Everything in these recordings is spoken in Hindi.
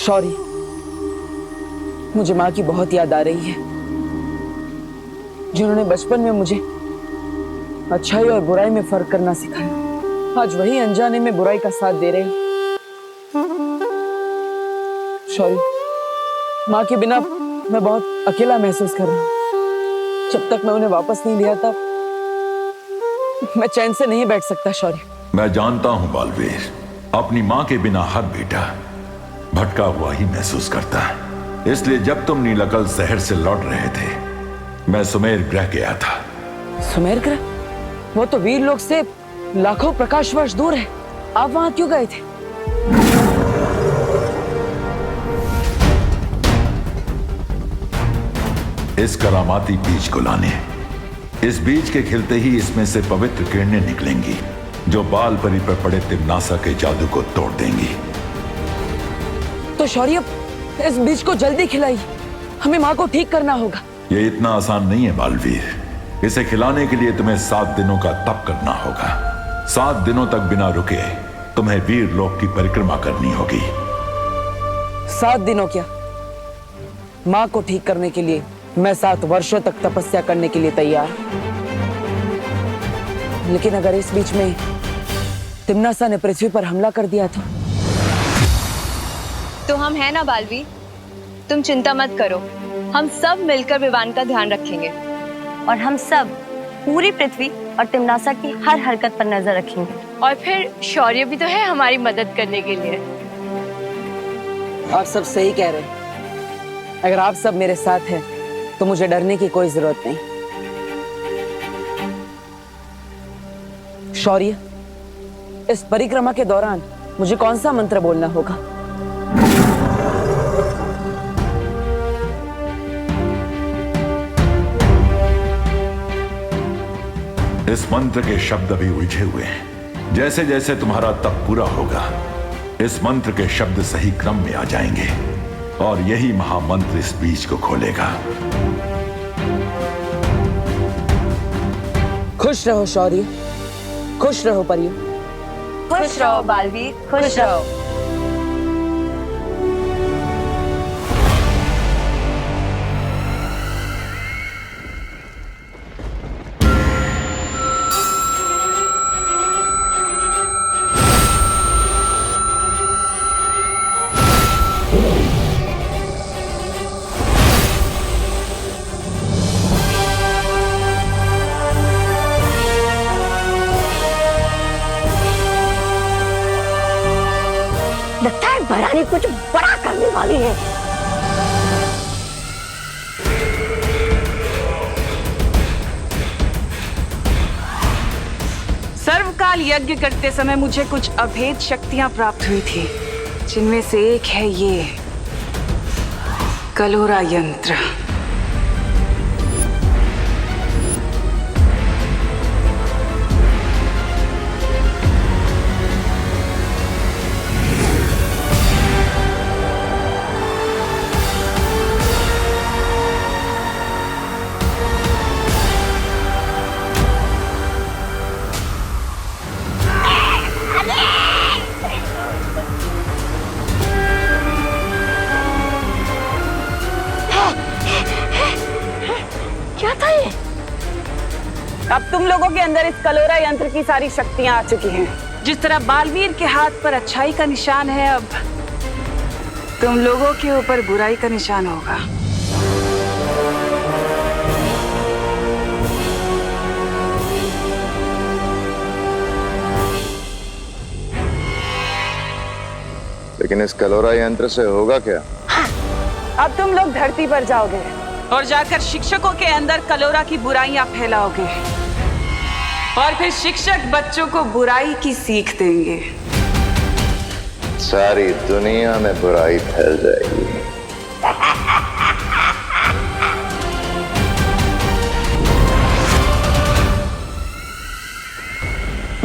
शौर्य, मुझे माँ की बहुत याद आ रही है, जिन्होंने बचपन में मुझे अच्छाई और बुराई में फर्क करना सिखाया। आज वही अनजाने में बुराई का साथ दे रहे हैं। शौर्य, माँ के बिना मैं बहुत अकेला महसूस कर रहा हूँ। जब तक मैं उन्हें वापस नहीं लिया तब मैं चैन से नहीं बैठ सकता। शौर्य, मैं जानता हूं बालवीर, अपनी माँ के बिना हर बेटा भटका हुआ ही महसूस करता है। इसलिए जब तुम नीलकल शहर से लौट रहे थे, मैं सुमेर ग्रह गया था। सुमेर ग्रह? वो तो वीर लोक से लाखों प्रकाश वर्ष दूर है। आप वहां क्यों गए थे? इस करामाती बीज को लाने। इस बीज के खिलते ही इसमें से पवित्र किरणें निकलेंगी, जो बाल परी पर पड़े तिम्नासा के जादू को तोड़ देंगी। तो शौर्य, इस बीज को जल्दी खिलाइए, हमें माँ को ठीक करना होगा। ये इतना आसान नहीं है बालवीर। इसे खिलाने के लिए तुम्हें 7 दिनों का तप करना होगा। 7 दिनों तक बिना रुके तुम्हें वीर लोक की परिक्रमा करनी होगी। 7 दिनों क्या? माँ को ठीक करने के लिए मैं 7 वर्षों तक तपस्या करने के लिए तैयार। लेकिन अगर इस बीच में तिम्नासा ने पृथ्वी पर हमला कर दिया तो हम है ना बालवीर, तुम चिंता मत करो। हम सब मिलकर विवान का ध्यान रखेंगे और हम सब पूरी पृथ्वी और तिम्नासा की हर हरकत पर नजर रखेंगे। और फिर शौर्य भी तो है हमारी मदद करने के लिए। आप सब सही कह रहे हैं। अगर आप सब मेरे साथ हैं तो मुझे डरने की कोई जरूरत नहीं। शौर्य, इस परिक्रमा के दौरान मुझे कौन सा मंत्र बोलना होगा? इस मंत्र के शब्द अभी उलझे हुए हैं। जैसे जैसे तुम्हारा तप पूरा होगा, इस मंत्र के शब्द सही क्रम में आ जाएंगे और यही महामंत्र इस बीज को खोलेगा। खुश रहो शौर्य, खुश रहो परियों। खुश रहो बालवीर, खुश रहो। लगता है भरानी कुछ बड़ा करने वाली है। सर्वकाल यज्ञ करते समय मुझे कुछ अभेद शक्तियां प्राप्त हुई थी, जिनमें से एक है ये कलोरा यंत्र। क्या था ये? अब तुम लोगों के अंदर इस कलोरा यंत्र की सारी शक्तियां आ चुकी हैं। जिस तरह बालवीर के हाथ पर अच्छाई का निशान है, अब तुम लोगों के ऊपर बुराई का निशान होगा। लेकिन इस कलोरा यंत्र से होगा क्या? अब तुम लोग धरती पर जाओगे और जाकर शिक्षकों के अंदर कलोरा की बुराइयां फैलाओगे, और फिर शिक्षक बच्चों को बुराई की सीख देंगे। सारी दुनिया में बुराई फैल जाएगी।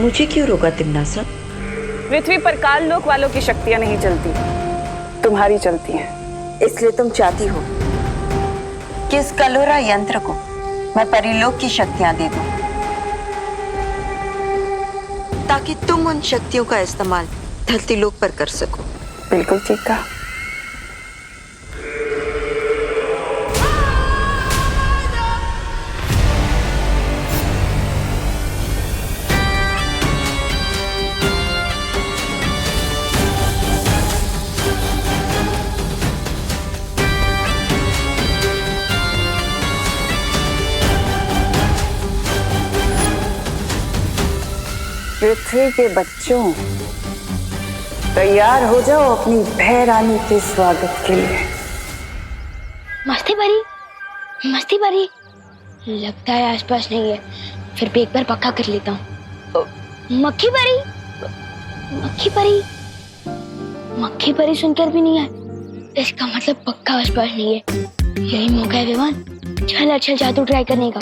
मुझे क्यों रोका तिम्नासा? पृथ्वी पर काल लोक वालों की शक्तियां नहीं चलती, तुम्हारी चलती हैं। इसलिए तुम चाहती हो कि इस कलोरा यंत्र को मैं परिलोक की शक्तियां दे दूं, ताकि तुम उन शक्तियों का इस्तेमाल धरती लोक पर कर सको। बिल्कुल ठीक कहा। पृथ्वी के बच्चों, तैयार हो जाओ अपनी भय रानी के स्वागत के लिए। मस्ती भरी लगता है आसपास नहीं है, फिर भी एक बार पक्का कर लेता हूँ। मक्खी परी सुनकर भी नहीं आए, इसका मतलब पक्का आसपास नहीं है। यही मौका है विवान, चल जादू ट्राई करने का,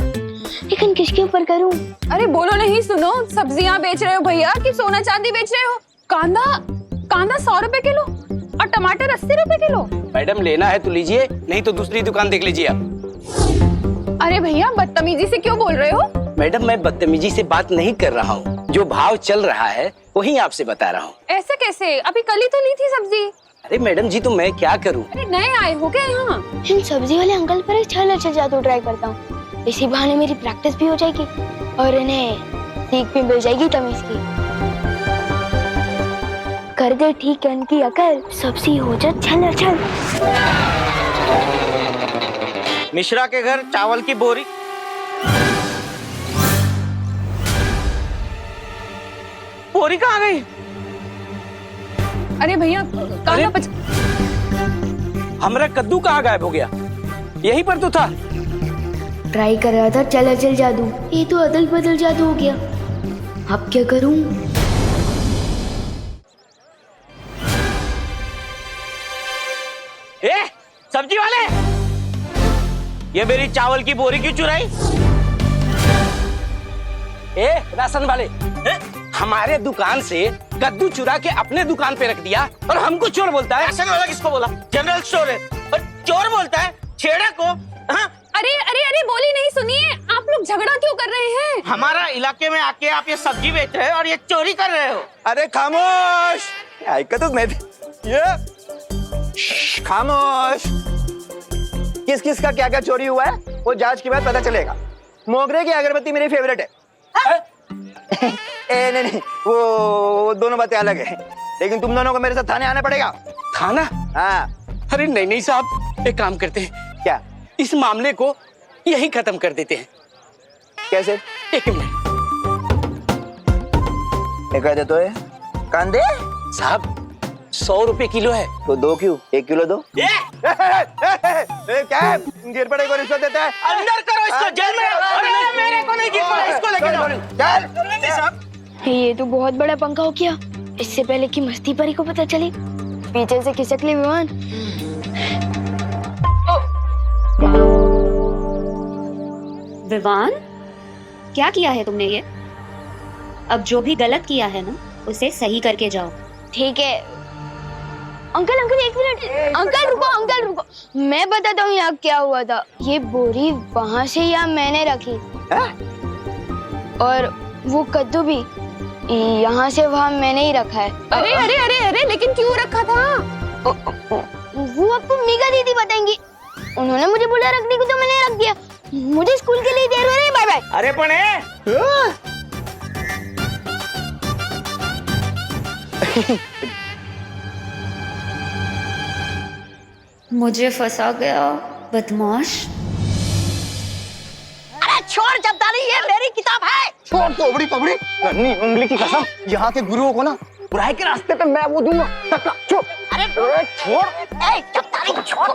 लेकिन किसके ऊपर करूँ? अरे बोलो नहीं, सुनो, सब्जियां बेच रहे हो भैया कि सोना चांदी बेच रहे हो? कांदा 100 रुपए किलो और टमाटर 80 रुपए किलो। मैडम लेना है तो लीजिए, नहीं तो दूसरी दुकान देख लीजिए आप। अरे भैया बदतमीजी से क्यों बोल रहे हो? मैडम मैं बदतमीजी से बात नहीं कर रहा हूँ, जो भाव चल रहा है वही आपसे बता रहा हूँ। ऐसे कैसे? अभी कल ही तो ली थी सब्जी। अरे मैडम जी तो मैं क्या करूँ? अरे नए आए हो क्या यहाँ? इन सब्जी वाले अंकल पर एक चल जादू ट्राई करता हूँ, इसी बहाने मेरी प्रैक्टिस भी हो जाएगी और इन्हें सीख भी मिल जाएगी तमीज की। कर दे ठीक इनकी अकल, सब्जी हो जा छल। मिश्रा के घर चावल की बोरी। बोरी कहाँ गई? अरे भैया हमारा कद्दू कहाँ गायब हो गया? यहीं पर तो था। ट्राई कर रहा था चल जादू, ये तो अदल बदल जादू हो गया। अब क्या करूं? सब्जी वाले, ये मेरी चावल की बोरी क्यों चुराई? राशन वाले, हमारे दुकान से कद्दू चुरा के अपने दुकान पे रख दिया और हमको चोर बोलता है। राशन वाला किसको बोला? जनरल स्टोर है और चोर बोलता है छेड़ा को। हाँ? अरे बोली नहीं, सुनिए, आप लोग झगड़ा क्यों कर रहे हैं? हमारा इलाके में आके आप ये सब्जी बेच रहे हो और ये चोरी कर रहे हो। अरे खामोश, खामोश। किस का क्या चोरी हुआ है वो जांच के बाद पता चलेगा। मोगरे की अगरबत्ती मेरी फेवरेट है। नहीं, वो दोनों बातें अलग है, लेकिन तुम दोनों को मेरे साथ थाने आना पड़ेगा। थाना? हाँ। अरे नहीं साहब, एक काम करते हैं। क्या? इस मामले को यहीं खत्म कर देते हैं। कैसे? एक मिनट। कह दे तो है कांदे साहब 100 रुपए किलो है। तो 2 क्यों? 1 किलो दो। क्या गिर पड़े को रिश्वत देता है? अंदर करो इसको, जेल में। अरे मेरे को नहीं गिर पड़ा, इसको लेके जाओ। ये तो बहुत बड़ा पंखा हो गया। इससे पहले कि मस्ती परी को पता चले, पीछे से खिसक ले विमान। विवान, क्या किया है तुमने ये? अब जो भी गलत किया है ना, उसे सही करके जाओ। ठीक है अंकल, एक मिनट। अंकल रुको, मैं बताता हूँ यहाँ क्या हुआ था। ये बोरी वहाँ से यहाँ मैंने रखी और वो कद्दू भी यहाँ से वहाँ मैंने ही रखा है। अरे लेकिन क्यों रखा था? वो आपको मीगा दीदी बताएंगी। उन्होंने मुझे बोला रखने को तो मैंने रख दिया। मुझे स्कूल के लिए देर हो रही है, बाय बाय। अरे पने मुझे फंसा गया बदमाश। अरे छोड़ जब्दारी, ये मेरी किताब है। छोड़ तोबड़ी पबड़ी, नन्ही उंगली की कसम, यहाँ के गुरुओं को ना बुराई के रास्ते पे मैं वो दूंगा। छोड़। अरे छोड़, जब्दारी छोड़,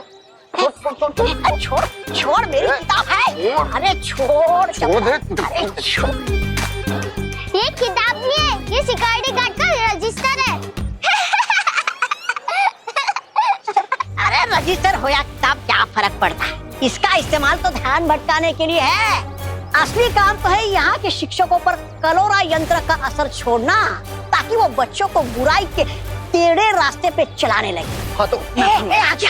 मेरी किताब है। अरे छोड़ दे। अरे छोड़, ये किताब नहीं है, ये सिक्योरिटी गार्ड का रजिस्टर है। अरे रजिस्टर हो या किताब क्या फर्क पड़ता है? इसका इस्तेमाल तो ध्यान भटकाने के लिए है। असली काम तो है यहाँ के शिक्षकों पर कलोरा यंत्र का असर छोड़ना, ताकि वो बच्चों को बुराई के टेढ़े रास्ते पे चलाने लगे। हाँ तो आजा।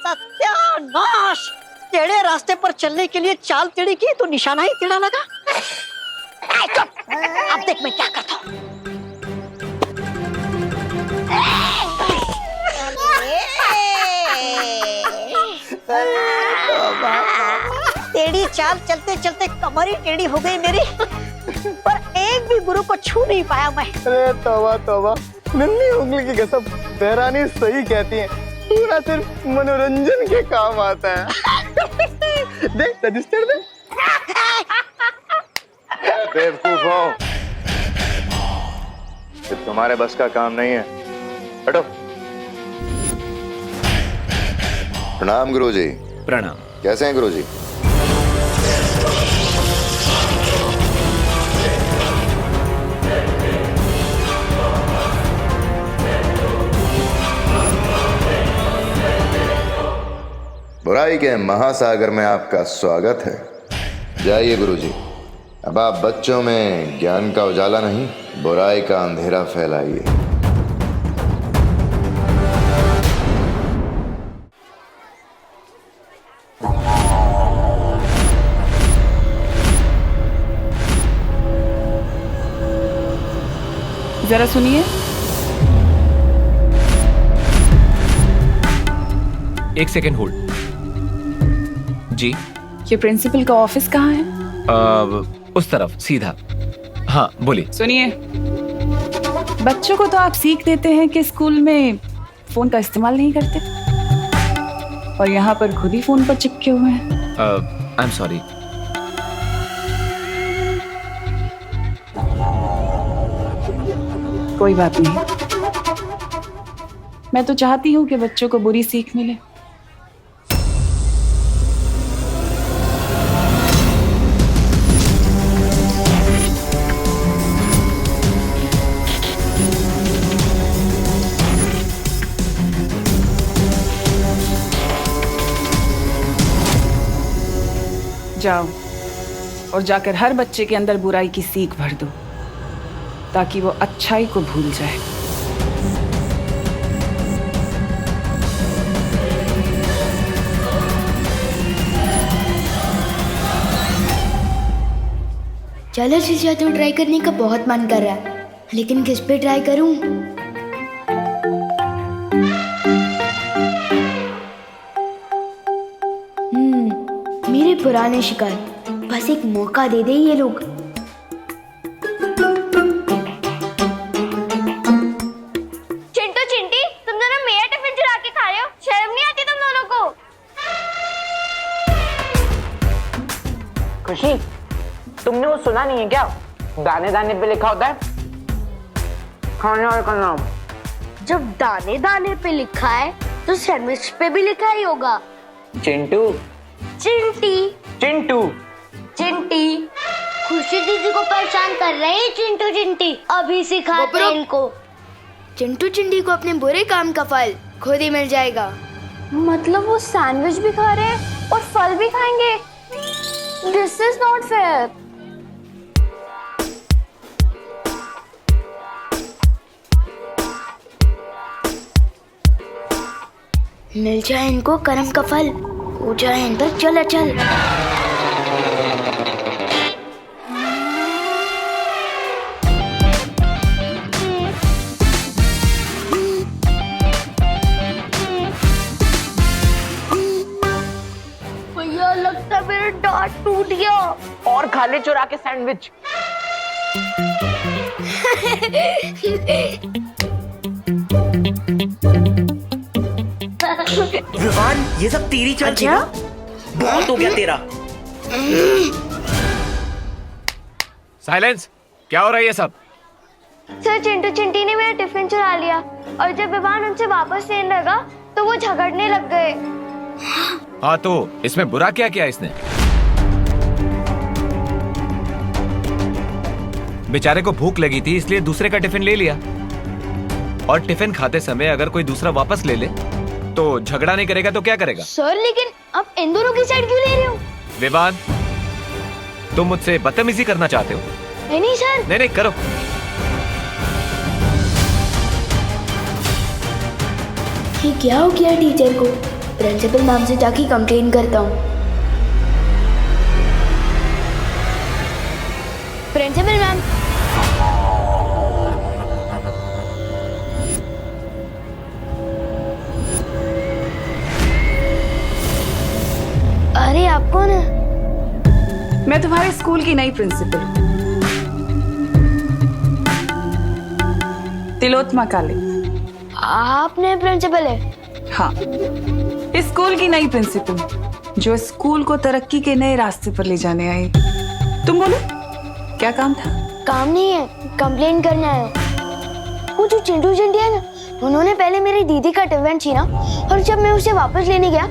सत्यानाश! टेढ़े रास्ते पर चलने के लिए चाल टेढ़ी की तो निशाना ही टेढ़ा लगा। अब देख मैं क्या करता हूँ। टेढ़ी चाल चलते चलते कमर ही टेढ़ी हो गई मेरी, पर एक भी गुरु को छू नहीं पाया मैं। अरे तौबा, नन्ही उंगली की कसम, देहरानी सही कहती है, पूरा सिर्फ मनोरंजन के काम आता है। देख रजिस्टर दे। बेवकूफों, ये तुम्हारे बस का काम नहीं है, हटो। प्रणाम गुरुजी। प्रणाम। कैसे हैं गुरुजी? बुराई के महासागर में आपका स्वागत है। जाइए गुरुजी, अब आप बच्चों में ज्ञान का उजाला नहीं, बुराई का अंधेरा फैलाइए। जरा सुनिए। एक सेकेंड होल्ड। जी, ये प्रिंसिपल का ऑफिस कहाँ है? उस तरफ सीधा। हाँ बोलिए। सुनिए, बच्चों को तो आप सीख देते हैं कि स्कूल में फोन का इस्तेमाल नहीं करते, और यहाँ पर खुद ही फोन पर चिपके हुए हैं। I am sorry. कोई बात नहीं, मैं तो चाहती हूँ कि बच्चों को बुरी सीख मिले। जाओ और जाकर हर बच्चे के अंदर बुराई की सीख भर दो, ताकि वो अच्छाई को भूल जाए। चलो शीशा तो ट्राई करने का बहुत मन कर रहा है, लेकिन किस पे ट्राई करूं? मेरे पुराने शिकार, बस एक मौका दे दे ये लोग। चिंटू चिंटी, तुम दोनों मेरा टिफिन चुरा के खा रहे हो, शर्म नहीं आती तुम दोनों को? खुशी, तुमने वो सुना नहीं है क्या? दाने दाने पे लिखा होता है खाने वाले का नाम। जब दाने दाने पे लिखा है तो सैंडविच पे भी लिखा ही होगा। चिंटू। चिंटी। चिंटू। चिंटी। खुशी दीदी को परेशान कर रहे हैं चिंटू चिंटी, अभी सिखाते हैं इनको। चिंटू चिंटी को अपने बुरे काम का फल खुद ही मिल जाएगा। मतलब वो सैंडविच भी खा रहे हैं और फल भी खाएंगे? This is not fair. मिल जाए इनको कर्म का फल, हो जाए इन पर चल चल। भैया लगता है मेरा दांत टूट गया। और खा ले चुरा के सैंडविच। विवान, ये सब तेरी चाल थी ना? बहुत हो गया तेरा। साइलेंस। क्या हो रहा है ये सब? सर, चिंटू चिंटी ने मेरा टिफिन चुरा लिया, और जब विवान उनसे वापस लेने लगा तो वो झगड़ने लग गए। हाँ, तो इसमें बुरा क्या किया इसने? बेचारे को भूख लगी थी इसलिए दूसरे का टिफिन ले लिया, और टिफिन खाते समय अगर कोई दूसरा वापस ले ले तो झगड़ा नहीं करेगा तो क्या करेगा? सर, लेकिन आप इन दोनों की साइड क्यों ले रहे हो? विवान, तुम मुझसे बदतमीजी करना चाहते हो? नहीं सर। नहीं करो। ये क्या हो गया टीचर को? प्रिंसिपल मैम से जाके कंप्लेन करता हूँ। Principal ma'am. अरे आप कौन है? मैं तुम्हारे स्कूल की नई प्रिंसिपल, तिलोत्मा काले। आप नए प्रिंसिपल है? हाँ, इस स्कूल की नई प्रिंसिपल जो स्कूल को तरक्की के नए रास्ते पर ले जाने आई। तुम बोलो, क्या काम था? काम नहीं है, कंप्लेन करने आया हूँ। वो जो चिंटू चिंटी है ना, उन्होंने पहले मेरी दीदी का टिफिन छीना और जब मैं उसे वापस लेने गया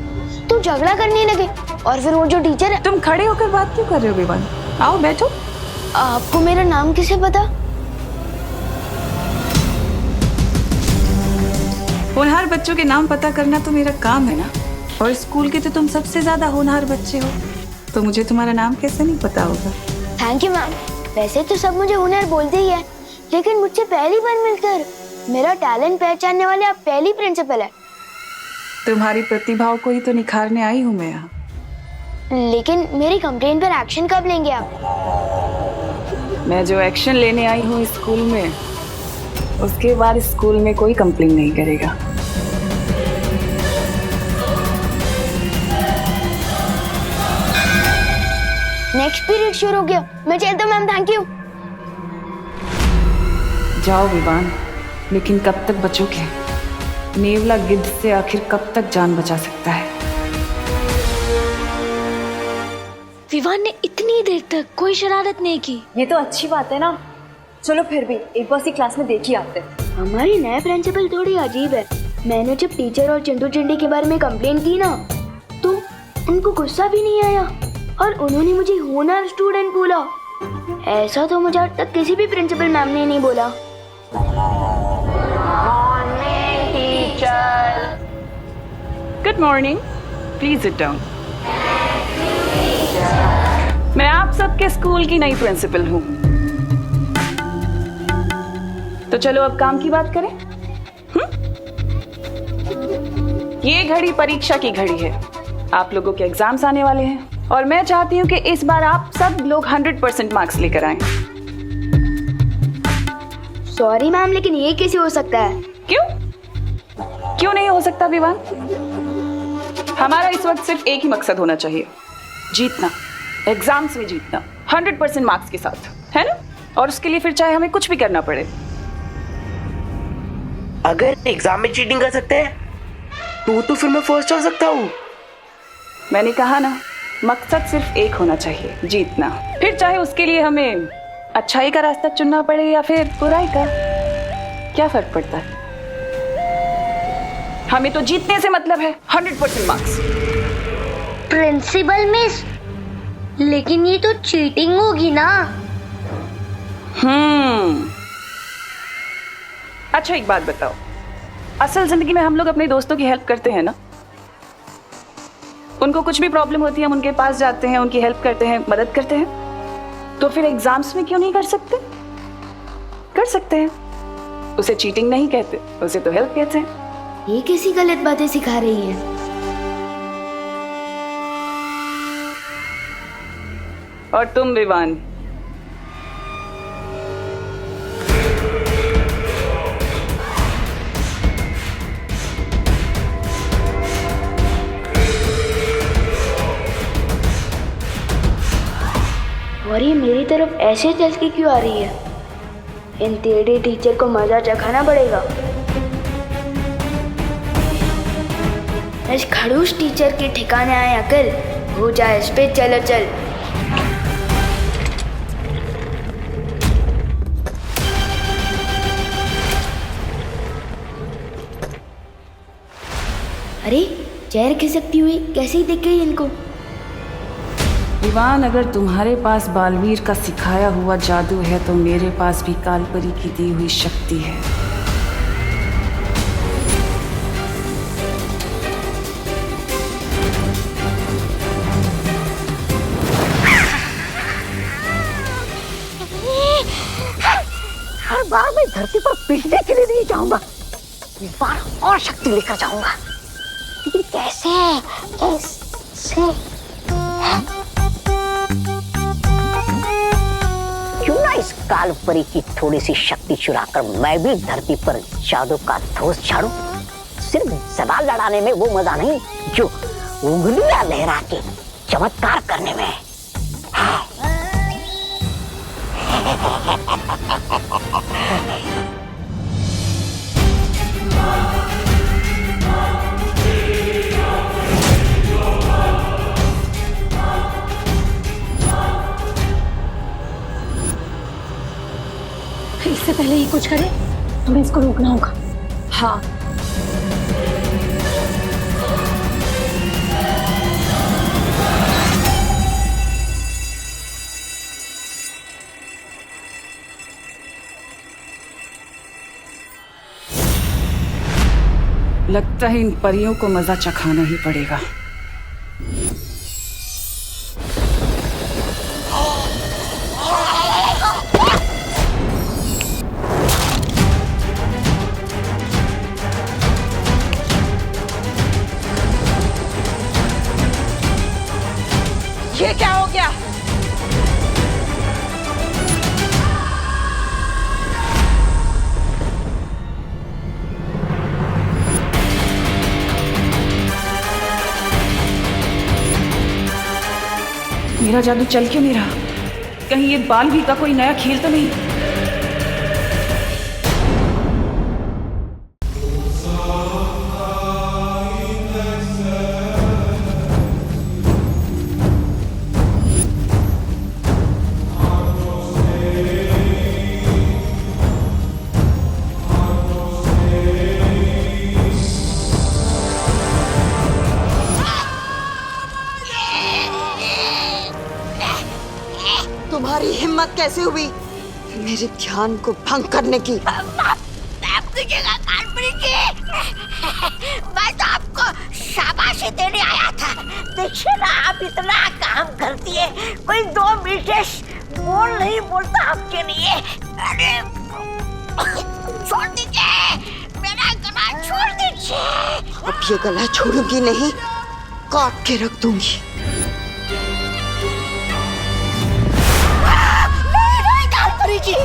तो झगड़ा करने लगे। और फिर वो जो टीचर है। तुम खड़े होकर बात क्यों कर रहे हो विवान? आओ बैठो। आपको मेरा नाम किसे पता? होनहार बच्चों के नाम पता करना तो मेरा काम है ना, और स्कूल के तो तुम सबसे ज्यादा होनहार बच्चे हो, तो मुझे तुम्हारा नाम कैसे नहीं पता होगा? Thank you ma'am. वैसे तो सब मुझे होनहार बोलते ही है, लेकिन मुझसे पहली बार मिलकर मेरा टैलेंट पहचानने वाले आप पहली प्रिंसिपल है। तुम्हारी प्रतिभाओं को ही तो निखारने आई हूँ मैं यहाँ। लेकिन मेरी कंप्लेंट पर एक्शन कब लेंगे आप? मैं जो एक्शन लेने आई हूँ स्कूल में, उसके बाद स्कूल में कोई कंप्लेंट नहीं करेगा। नेक्स्ट पीरियड शुरू हो गया, मैं चलता हूँ मैम। Thank you. जाओ विवान, लेकिन कब तक बचोगे? नेवला गिद्ध से आखिर कब तक जान बचा सकता है? विवान ने इतनी देर तक कोई शरारत नहीं की। ये तो अच्छी बात है ना। चलो फिर भी एक बार सी क्लास में देख ही आते। हमारी नए प्रिंसिपल थोड़ी अजीब है। मैंने जब टीचर और चिंटू चिंटी के बारे में कंप्लेन की ना, तो उनको गुस्सा भी नहीं आया और उन्होंने मुझे होनहार स्टूडेंट बोला। ऐसा तो मुझे आज तक किसी भी प्रिंसिपल मैम ने नहीं बोला। Good morning, please sit down. मैं आप सबके स्कूल की नई प्रिंसिपल हूँ, तो चलो अब काम की बात करें। ये घड़ी परीक्षा की घड़ी है। आप लोगों के एग्जाम्स आने वाले हैं और मैं चाहती हूँ कि इस बार आप सब लोग 100% मार्क्स लेकर आएं। सॉरी मैम, लेकिन ये कैसे हो सकता है? क्यों नहीं हो सकता विवान? हमारा इस वक्त सिर्फ एक ही मकसद होना चाहिए, जीतना, एग्जाम्स में जीतना 100% मार्क्स के साथ, है ना? और उसके लिए फिर चाहे हमें कुछ भी करना पड़े। अगर एग्जाम में चीटिंग कर सकते हैं तो फिर मैं फर्स्ट आ सकता हूँ। मैंने कहा ना, मकसद सिर्फ एक होना चाहिए, जीतना। फिर चाहे उसके लिए हमें अच्छाई का रास्ता चुनना पड़े या फिर बुराई का, क्या फर्क पड़ता है? हमें तो जीतने से मतलब है, 100% मार्क्स। प्रिंसिपल मिस, लेकिन ये तो चीटिंग होगी ना। अच्छा एक बात बताओ, असल जिंदगी में हम लोग अपने दोस्तों की हेल्प करते हैं ना? उनको कुछ भी प्रॉब्लम होती है, हम उनके पास जाते हैं, उनकी हेल्प करते हैं, मदद करते हैं। तो फिर एग्जाम्स में क्यों नहीं कर सकते? कर सकते हैं। उसे चीटिंग नहीं कहते, उसे तो हेल्प कहते हैं। ये कैसी गलत बातें सिखा रही है? और तुम विवान, और ये मेरी तरफ ऐसे चल के क्यों आ रही है? इन टेढ़े टीचर को मजा चखाना पड़ेगा। इस खड़ूस टीचर के ठिकाने आए अकल, हो जाए इस पे चलो चल। अरे चेहरे खिसकती हुई कैसी दिख गई इनको? विवान, अगर तुम्हारे पास बालवीर का सिखाया हुआ जादू है तो मेरे पास भी कालपरी की दी हुई शक्ति है। हर बार मैं धरती पर पीटने के लिए नहीं जाऊंगा, इस बार और शक्ति लेकर जाऊंगा। लेकिन कैसे? क्यों ना इस कालपरी की थोड़ी सी शक्ति चुराकर मैं भी धरती पर जादू का धोस झाड़ूं। सिर्फ सवाल लड़ाने में वो मजा नहीं जो उंगलियां लहरा के चमत्कार करने में है। से पहले ही कुछ करे, हमें इसको रोकना होगा। हाँ, लगता है इन परियों को मजा चखाना ही पड़ेगा। ये क्या हो गया? मेरा जादू चल क्यों नहीं रहा? कहीं ये बालवीर का कोई नया खेल तो नहीं? तुम्हारी हिम्मत कैसे हुई मेरे ध्यान को भंग करने की? मैं तो आपको शाबाशी देने आया था। देखिए ना, आप इतना काम करती है, कोई दो विशेष बोल नहीं बोलता आपके लिए। अरे छोड़ दीजिए, मेरा गला छोड़ दीजिए। अब ये गला छोड़ूंगी नहीं, काट के रख दूंगी। नहीं कालपरी जी,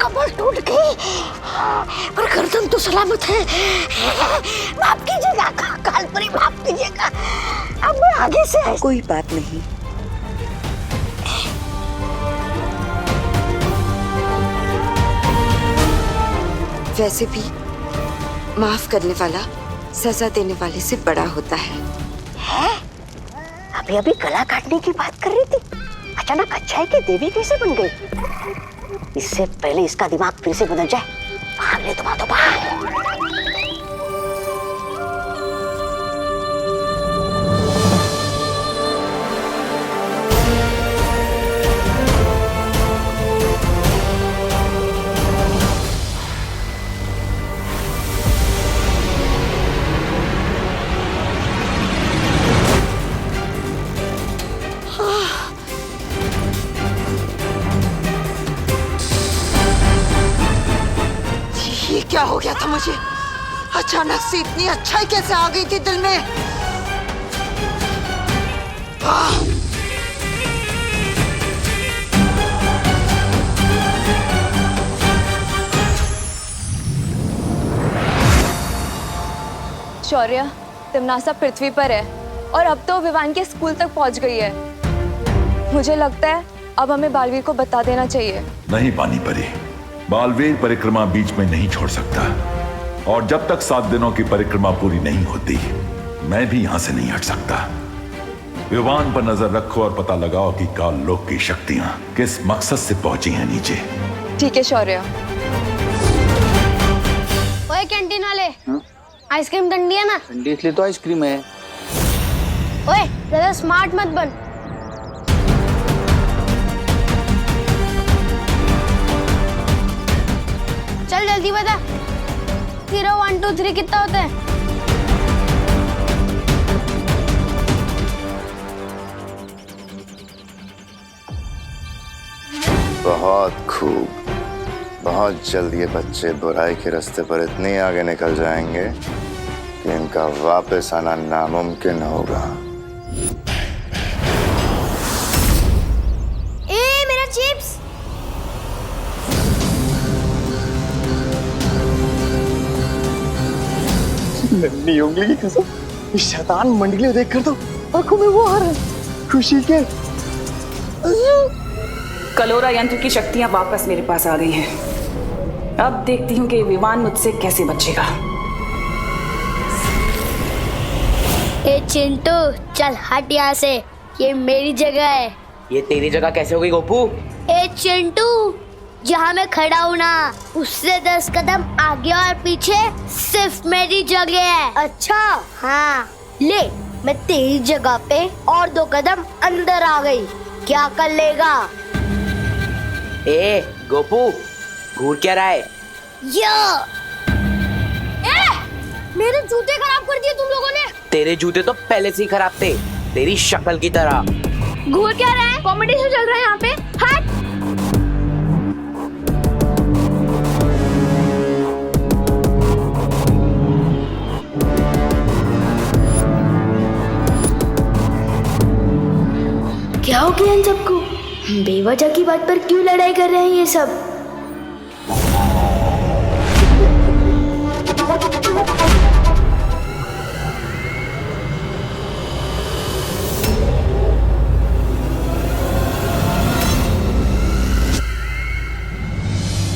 कमर टूट गई पर गर्दन तो सलामत है। माफ कीजिएगा कालपरी, माफ कीजिएगा। अब मैं आगे से कोई बात नहीं। वैसे भी माफ करने वाला सजा देने वाले से बड़ा होता है। अभी अभी गला काटने की बात कर रही थी, अचानक अच्छाई की देवी कैसे बन गई? इससे पहले इसका दिमाग फिर से बदल जाए, बाहर ले तुम, तो बाहर। क्या हो गया था मुझे? अचानक से इतनी अच्छाई कैसे आ गई थी दिल में? शौर्य, तिमनासा पृथ्वी पर है और अब तो विवान के स्कूल तक पहुंच गई है। मुझे लगता है अब हमें बालवीर को बता देना चाहिए। नहीं पानी परी, बालवीर परिक्रमा बीच में नहीं छोड़ सकता, और जब तक 7 दिनों की परिक्रमा पूरी नहीं होती मैं भी यहां से नहीं हट सकता। विवान पर नजर रखो और पता लगाओ कि काल लोक की शक्तियां किस मकसद से पहुंची हैं नीचे। ठीक है शौर्य। ओए कैंटीन वाले, आइसक्रीम ठंडी है ना? ठंडी इसलिए तो आइसक्रीम है। ओए ज्यादा स्मार्ट मत बन। चल जल्दी बता, 0 1 2 3 कितना होता है? बहुत खूब। बहुत जल्द ये बच्चे बुराई के रास्ते पर इतने आगे निकल जाएंगे कि इनका वापस आना नामुमकिन होगा। ए नन्ही उंगली की कसम, इस शैतान मंडली को देखकर तो आंखों में वो आ रहा है खुशी के। कलोरा यंत्र की शक्तियां वापस मेरे पास आ गई हैं। अब देखती हूँ कि विमान मुझसे कैसे बचेगा। ए चिंटू चल हट यहाँ से, ये मेरी जगह है। ये तेरी जगह कैसे हो गई गोपू? ए चिंटू, जहाँ मैं खड़ा हूँ ना उससे 10 कदम आगे और पीछे सिर्फ मेरी जगह है। अच्छा हाँ, ले मैं तेरी जगह पे और 2 कदम अंदर आ गई, क्या कर लेगा? ए गोपू, घूर क्या रहा है? मेरे जूते खराब कर दिए तुम लोगों ने। तेरे जूते तो पहले से ही खराब थे, तेरी शक्ल की तरह। घूर क्या रहा है? कॉम्पिटिशन चल रहा है यहाँ पे। हट। क्या हो गया इन सबको? बेवजह की बात पर क्यों लड़ाई कर रहे हैं ये सब?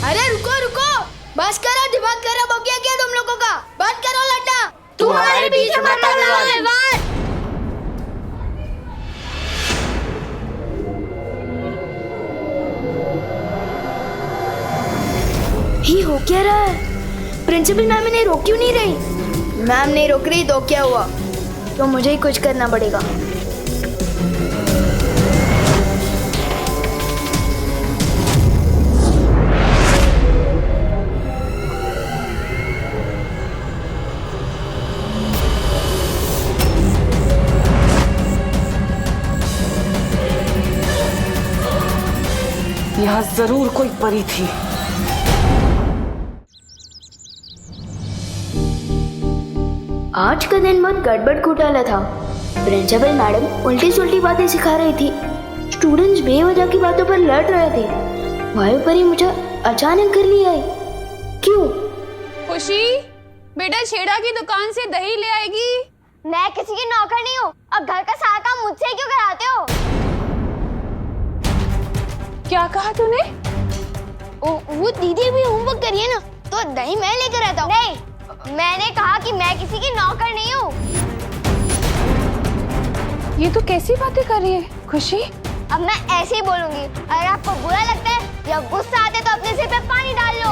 अरे रुको रुको, बस करो, दिमाग खराब हो गया क्या तुम लोगों का? बंद करो लड्डा, तुम्हारे पीछे मत लगो। ये हो क्या रहा है? प्रिंसिपल मैम इन्हें रोक क्यों नहीं रही? मैम नहीं रोक रही तो क्या हुआ? तो मुझे ही कुछ करना पड़ेगा। यहाँ जरूर कोई परी थी। आज का दिन बहुत गड़बड़ घोटाला था। प्रिंसिपल मैडम उल्टी सुल्टी बातें सिखा रही थी, स्टूडेंट्स बेवजह की बातों पर लड़ रहे थे। वायु परी मुझे अचानक घर ले आई। क्यों? खुशी बेटा छेड़ा की दुकान से दही ले आएगी। मैं किसी की नौकर नहीं हूँ, अब घर का सारा काम मुझसे क्यों कराते हो? क्या कहा तूने? वो दीदी भी होमवर्क करिए ना, तो दही मैं लेकर आता हूँ। नहीं, मैंने कहा कि मैं किसी की नौकर नहीं हूँ। ये तो कैसी बातें कर रही है खुशी? अब मैं ऐसे ही बोलूंगी। अगर आपको बुरा लगता है या गुस्सा आता है तो अपने सिर पे पानी डाल लो।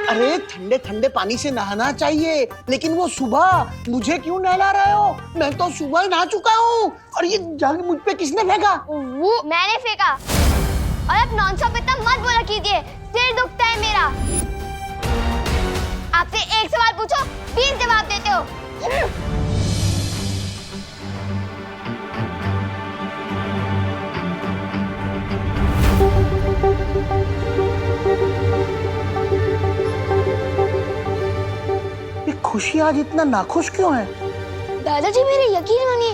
अरे ठंडे ठंडे पानी से नहाना चाहिए, लेकिन वो सुबह मुझे क्यों नहला रहे हो? मैं तो सुबह नहा चुका हूँ। और ये जग मुझ पे किसने फेंका? वो मैंने फेंका। और अब नॉनस्टॉप इतना मत बोला कीजिए, सिर दुखता है मेरा। आपसे एक सवाल पूछो 20 जवाब देते हो। खुशी आज इतना नाखुश क्यों है? दादाजी मेरे यकीन मानिए,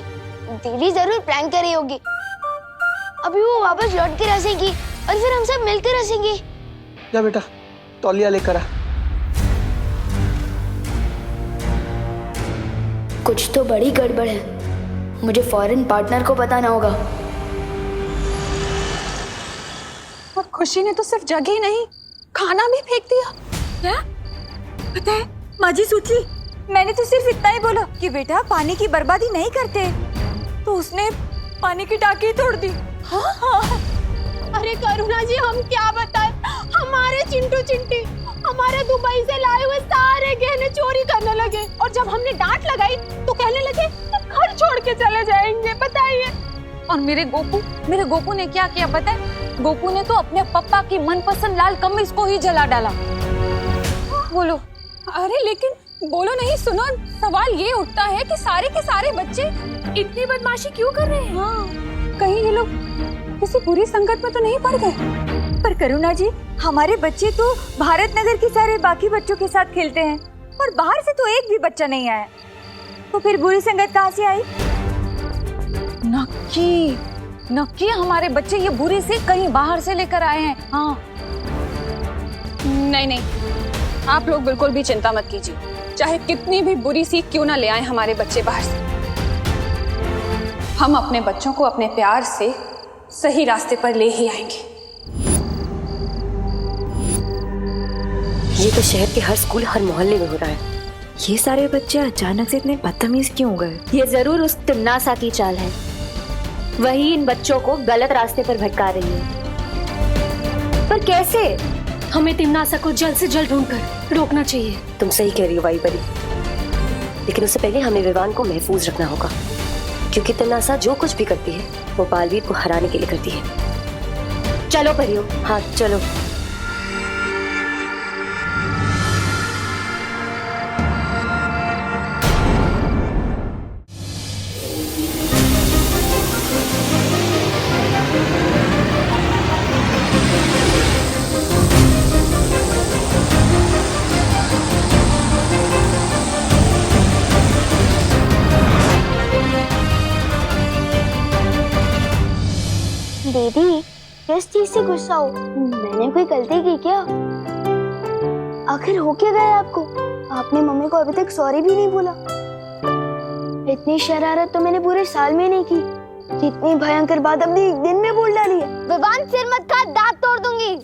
दीदी जरूर प्रैंक कर रही होगी। अभी वो वापस लौट के रसेगी और फिर हम सब मिलकर रसेंगे। जा बेटा तौलिया लेकर आ। कुछ तो बड़ी गड़बड़ है, मुझे फॉरेन पार्टनर को बताना होगा। और खुशी ने तो सिर्फ जगह ही नहीं, खाना भी फेंक दिया। क्या? पता है माजी सोची, मैंने तो सिर्फ इतना ही बोला कि बेटा पानी की बर्बादी नहीं करते, तो उसने पानी की टाकी तोड़ दी। हाँ हाँ। अरे करुणा जी हम क्या बताएं, हमारे चिंटू चिंटी हमारे दुबई से लाए हुए सारे गहने चोरी करने लगे, और जब हमने डांट लगाई तो कहने लगे घर छोड़ के चले जाएंगे। बताइए। और मेरे गोपू ने क्या किया पता है? गोपू ने तो अपने पप्पा की मनपसंद लाल कमीज को ही जला डाला। बोलो। अरे लेकिन बोलो नहीं, सुनो, सवाल ये उठता है कि सारे के सारे बच्चे इतनी बदमाशी क्यों कर रहे हैं? हाँ, कहीं ये लोग किसी बुरी संगत में तो नहीं पड़ गए? पर करुणा जी हमारे बच्चे तो भारत नगर के सारे बाकी बच्चों के साथ खेलते हैं, और बाहर से तो एक भी बच्चा नहीं आया, तो फिर बुरी संगत कहाँ से आई? नक्की नक्की हमारे बच्चे ये बुरी सी कहीं बाहर से लेकर आए हैं। हाँ नहीं नहीं, आप लोग बिल्कुल भी चिंता मत कीजिए, चाहे कितनी भी बुरी सी क्यों ना ले आए हमारे बच्चे बाहर से, हम अपने बच्चों को अपने प्यार से सही रास्ते पर ले ही आएंगे। ये तो शहर के हर स्कूल हर मोहल्ले में हो रहा है। ये सारे बच्चे अचानक से इतने बदतमीज क्यों हो गए? ये जरूर उस तिम्नासा की चाल है, वही इन बच्चों को गलत रास्ते पर भटका रही है। पर कैसे? हमें तिम्नासा को जल्द से जल्द ढूंढकर रोकना चाहिए। तुम सही कह रही हो वाई परी, लेकिन उससे पहले हमें विवान को महफूज रखना होगा, क्योंकि तिम्नासा जो कुछ भी करती है वो बालवीर को हराने के लिए करती है। चलो परियो। हाँ चलो। दीदी, किस चीज से गुस्सा हो? मैंने कोई गलती की क्या? आखिर हो क्या गया आपको? आपने मम्मी को अभी तक सॉरी भी नहीं बोला। इतनी शरारत तो मैंने पूरे साल में नहीं की, जितनी भयंकर बात अपने एक दिन में बोल डाली है। विवान सिर मत खा, दांत तोड़ दूंगी।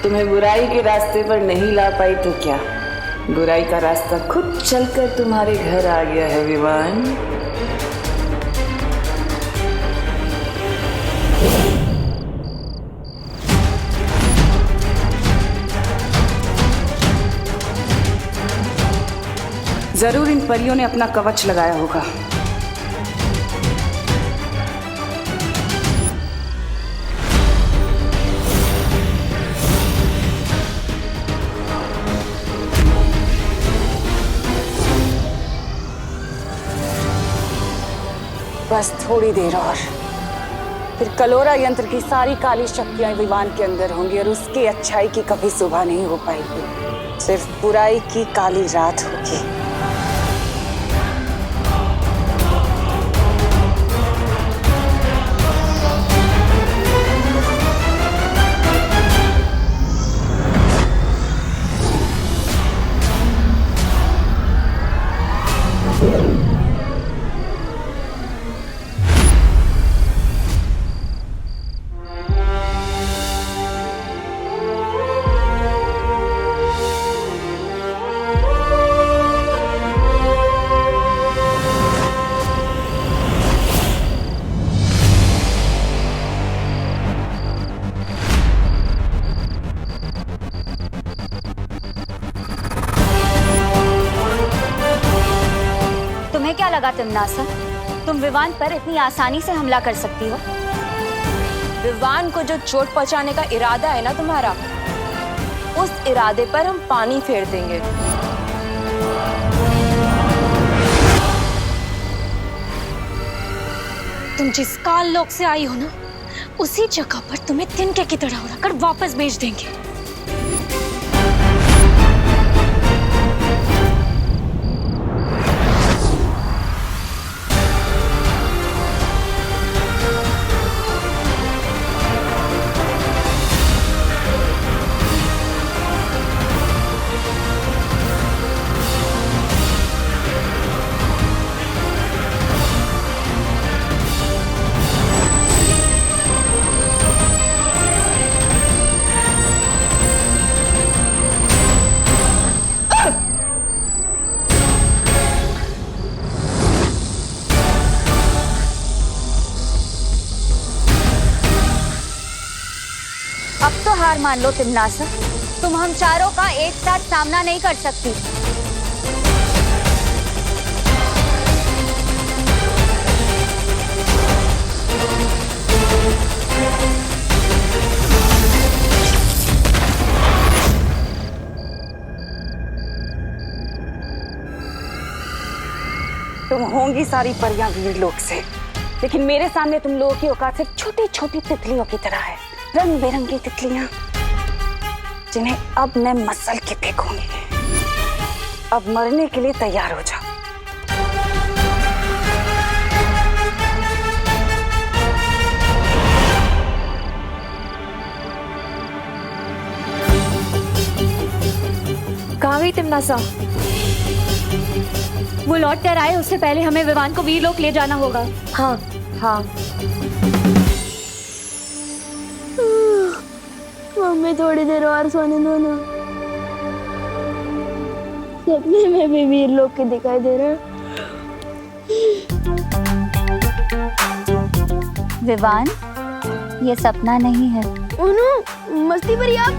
तुम्हें बुराई के रास्ते पर नहीं ला पाई तो क्या, बुराई का रास्ता खुद चलकर तुम्हारे घर आ गया है विवान। जरूर इन परियों ने अपना कवच लगाया होगा। बस थोड़ी देर और, फिर कलोरा यंत्र की सारी काली शक्तियां विवान के अंदर होंगी और उसकी अच्छाई की कभी सुबह नहीं हो पाएगी, सिर्फ बुराई की काली रात होगी। क्या लगा तिम्नासा, तुम विवान पर इतनी आसानी से हमला कर सकती हो? विवान को जो चोट पहुंचाने का इरादा है ना तुम्हारा, उस इरादे पर हम पानी फेर देंगे। तुम जिस काल लोक से आई हो ना, उसी जगह पर तुम्हें तिनके की तरह उड़ाकर वापस भेज देंगे। अब तो हार मान लो तिम्नासा, तुम हम चारों का एक साथ सामना नहीं कर सकती। आएंगी सारी परियां वीरलोक से, लेकिन मेरे सामने तुम लोगों की औकात सिर्फ छोटी छोटी तितलियों की तरह है, रंग बिरंगी तितलियां जिन्हें अब मैं मसल के फेंकूंगी। अब मरने के लिए तैयार हो जाओ। कहाँ गई तिमनासा? वो लौट कर आए उससे पहले हमें विवान को वीरलोक ले जाना होगा। हाँ हाँ। मम्मी थोड़ी देर और सोने दो ना। सपने में भी वीरलोक के दिखाई दे रहे हैं। विवान, ये सपना नहीं है। उन्हों मस्ती भरी आप।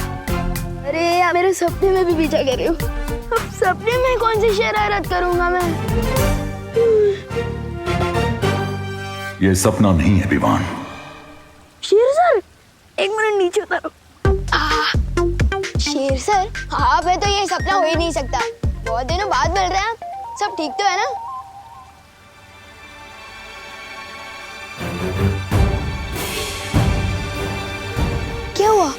अरे यार, मेरे सपने में भी पीछा कर रही हो। अब सपने में कौन सी शरारत करूंगा मैं? ये सपना नहीं है विवान। शेर सर, एक मिनट नीचे उतारो। शेर सर, आप है तो ये सपना हो ही नहीं सकता। बहुत दिनों बाद मिल रहे हैं आप। सब ठीक तो है ना? क्या हुआ?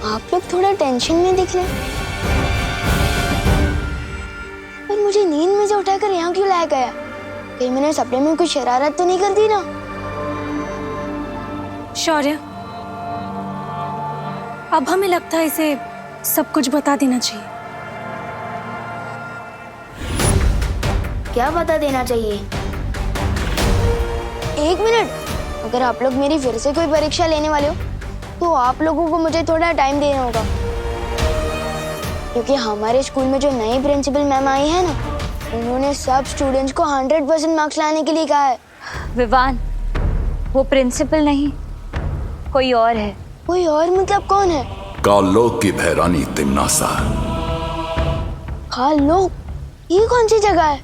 आप लोग थोड़ा टेंशन में दिख रहे हैं। पर मुझे नींद में से उठाकर यहाँ क्यों लाया गया? कहीं मैंने सपने में कुछ शरारत तो नहीं कर दी ना? शौर्य, अब हमें लगता है इसे सब कुछ बता देना चाहिए। क्या बता देना चाहिए? एक मिनट, अगर आप लोग मेरी फिर से कोई परीक्षा लेने वाले हो तो आप लोगों को मुझे थोड़ा टाइम देना होगा, क्योंकि हमारे स्कूल में जो नई प्रिंसिपल मैम आई है ना, उन्होंने सब स्टूडेंट्स को 100% मार्क्स लाने के लिए कहा है। विवान, वो प्रिंसिपल नहीं, कोई और है। कोई और मतलब कौन है? काललोक की भैरानी तिमनासा। काललोक? ये कौन सी जगह है?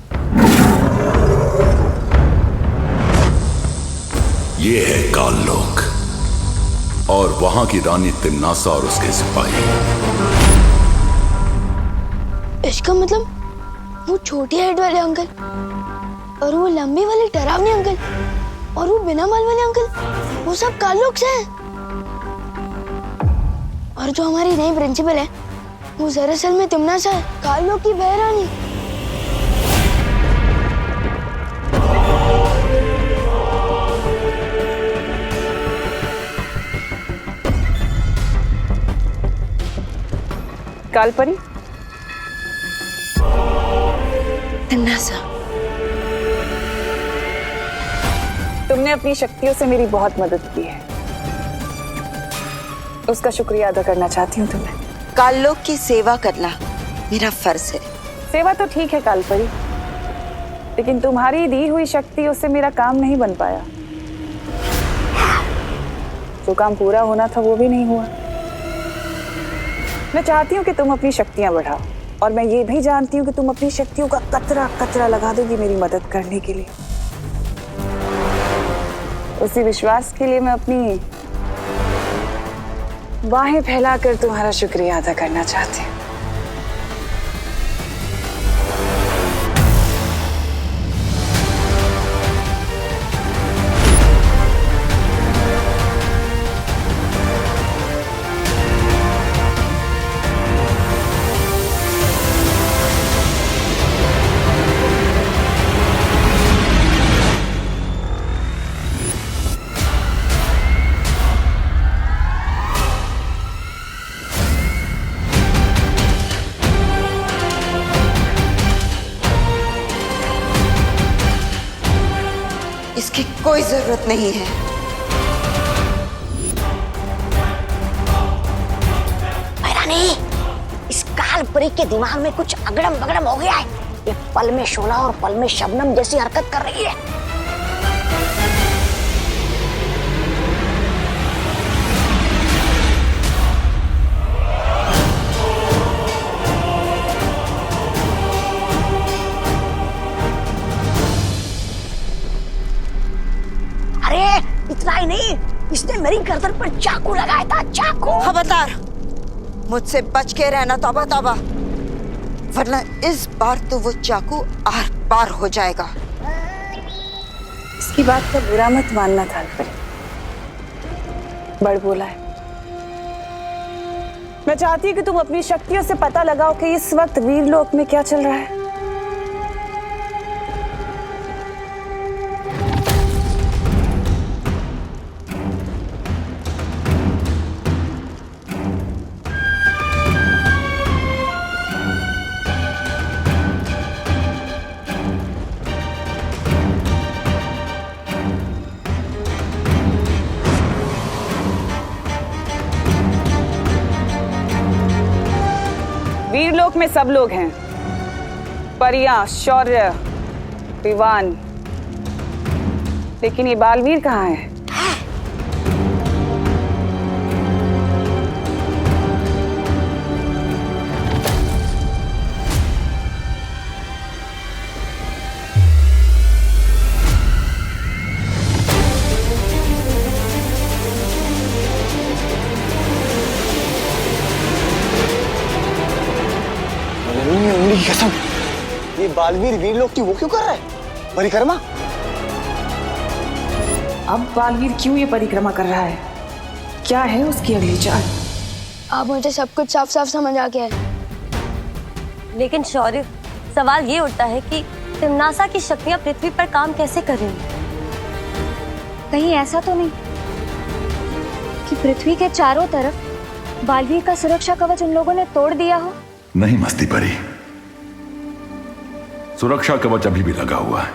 ये है काललोक और वहां की रानी तिमनासा और उसके सिपाही। इसका मतलब वो छोटी हाइट वाले अंकल और वो लंबी वाले डरावने अंकल और वो बिना बाल वाले अंकल, वो सब काललोक से हैं। और जो हमारी नई प्रिंसिपल है वो दरअसल में तिमनासा है, काललोक की बहरानी। कालपरी, तिमनासा, तुमने अपनी शक्तियों से मेरी बहुत मदद की है, उसका शुक्रिया अदा करना चाहती हूँ तुम्हें। काललोक की सेवा करना मेरा फर्ज है। सेवा तो ठीक है कालपरी, लेकिन तुम्हारी दी हुई शक्तियों से मेरा काम नहीं बन पाया। जो काम पूरा होना था वो भी नहीं हुआ। मैं चाहती हूँ कि तुम अपनी शक्तियां बढ़ाओ, और मैं ये भी जानती हूँ कि तुम अपनी शक्तियों का कतरा कतरा लगा दोगी मेरी मदद करने के लिए। उसी विश्वास के लिए मैं अपनी बाहें फैलाकर तुम्हारा शुक्रिया अदा करना चाहती हूँ। इसकी कोई जरूरत नहीं है। भैरानी, इस कालपरी के दिमाग में कुछ अगड़म बगड़म हो गया है। ये पल में शोला और पल में शबनम जैसी हरकत कर रही है। इतना ही नहीं, इसने मेरी गर्दन पर चाकू लगाया था, चाकू। खबरदार, मुझसे बच के रहना तौबा तौबा, वरना इस बार तो वो चाकू आर पार हो जाएगा। इसकी बात का बुरा मत मानना थालपरी, बड़ बोला है। मैं चाहती हूँ कि तुम अपनी शक्तियों से पता लगाओ कि इस वक्त वीरलोक में क्या चल रहा है। वीरलोक में सब लोग हैं, परियां, शौर्य, विवान, लेकिन ये बालवीर कहाँ है? कसम, ये बालवीर वीरलोक की वो क्यों कर रहा है? परिक्रमा? अब बालवीर क्यों ये परिक्रमा कर रहा है? क्या है उसकी अगली चाल? अब मुझे सब कुछ साफ साफ समझ आ गया है। लेकिन शौर्य, सवाल ये उठता है कि तिम्नासा की शक्तियां पृथ्वी पर काम कैसे कर रही हैं? कहीं ऐसा तो नहीं कि पृथ्वी के चारों तरफ बालवीर का सुरक्षा कवच उन लोगों ने तोड़ दिया हो? नहीं मस्ती परी, सुरक्षा कवच अभी भी लगा हुआ है।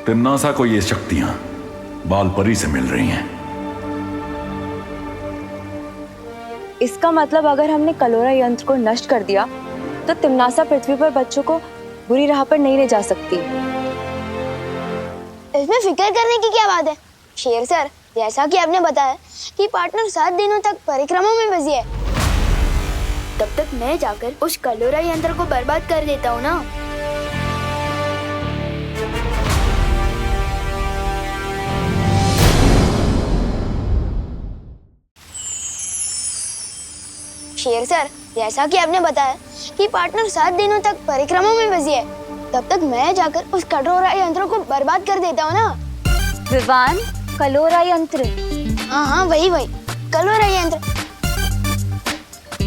तिम्नासा को ये शक्तियां बालपरी से मिल रही हैं। इसका मतलब अगर हमने कलोरा यंत्र को नष्ट कर दिया तो तिम्नासा पृथ्वी पर बच्चों को बुरी राह पर नहीं ले जा सकती। इसमें फिक्र करने की क्या बात है शेर सर? जैसा कि आपने बताया कि पार्टनर 7 दिनों तक परिक्रमा में बिजी है, तब तक मैं जाकर उस कलोरा यंत्र को बर्बाद कर देता हूँ ना। शेर सर, जैसा कि आपने बताया कि पार्टनर 7 दिनों तक परिक्रमा में बिजी है, तब तक मैं जाकर उस कलोरा यंत्र को बर्बाद कर देता हूँ ना। विवान, कलोरा यंत्र? हाँ, वही कलोरा यंत्र।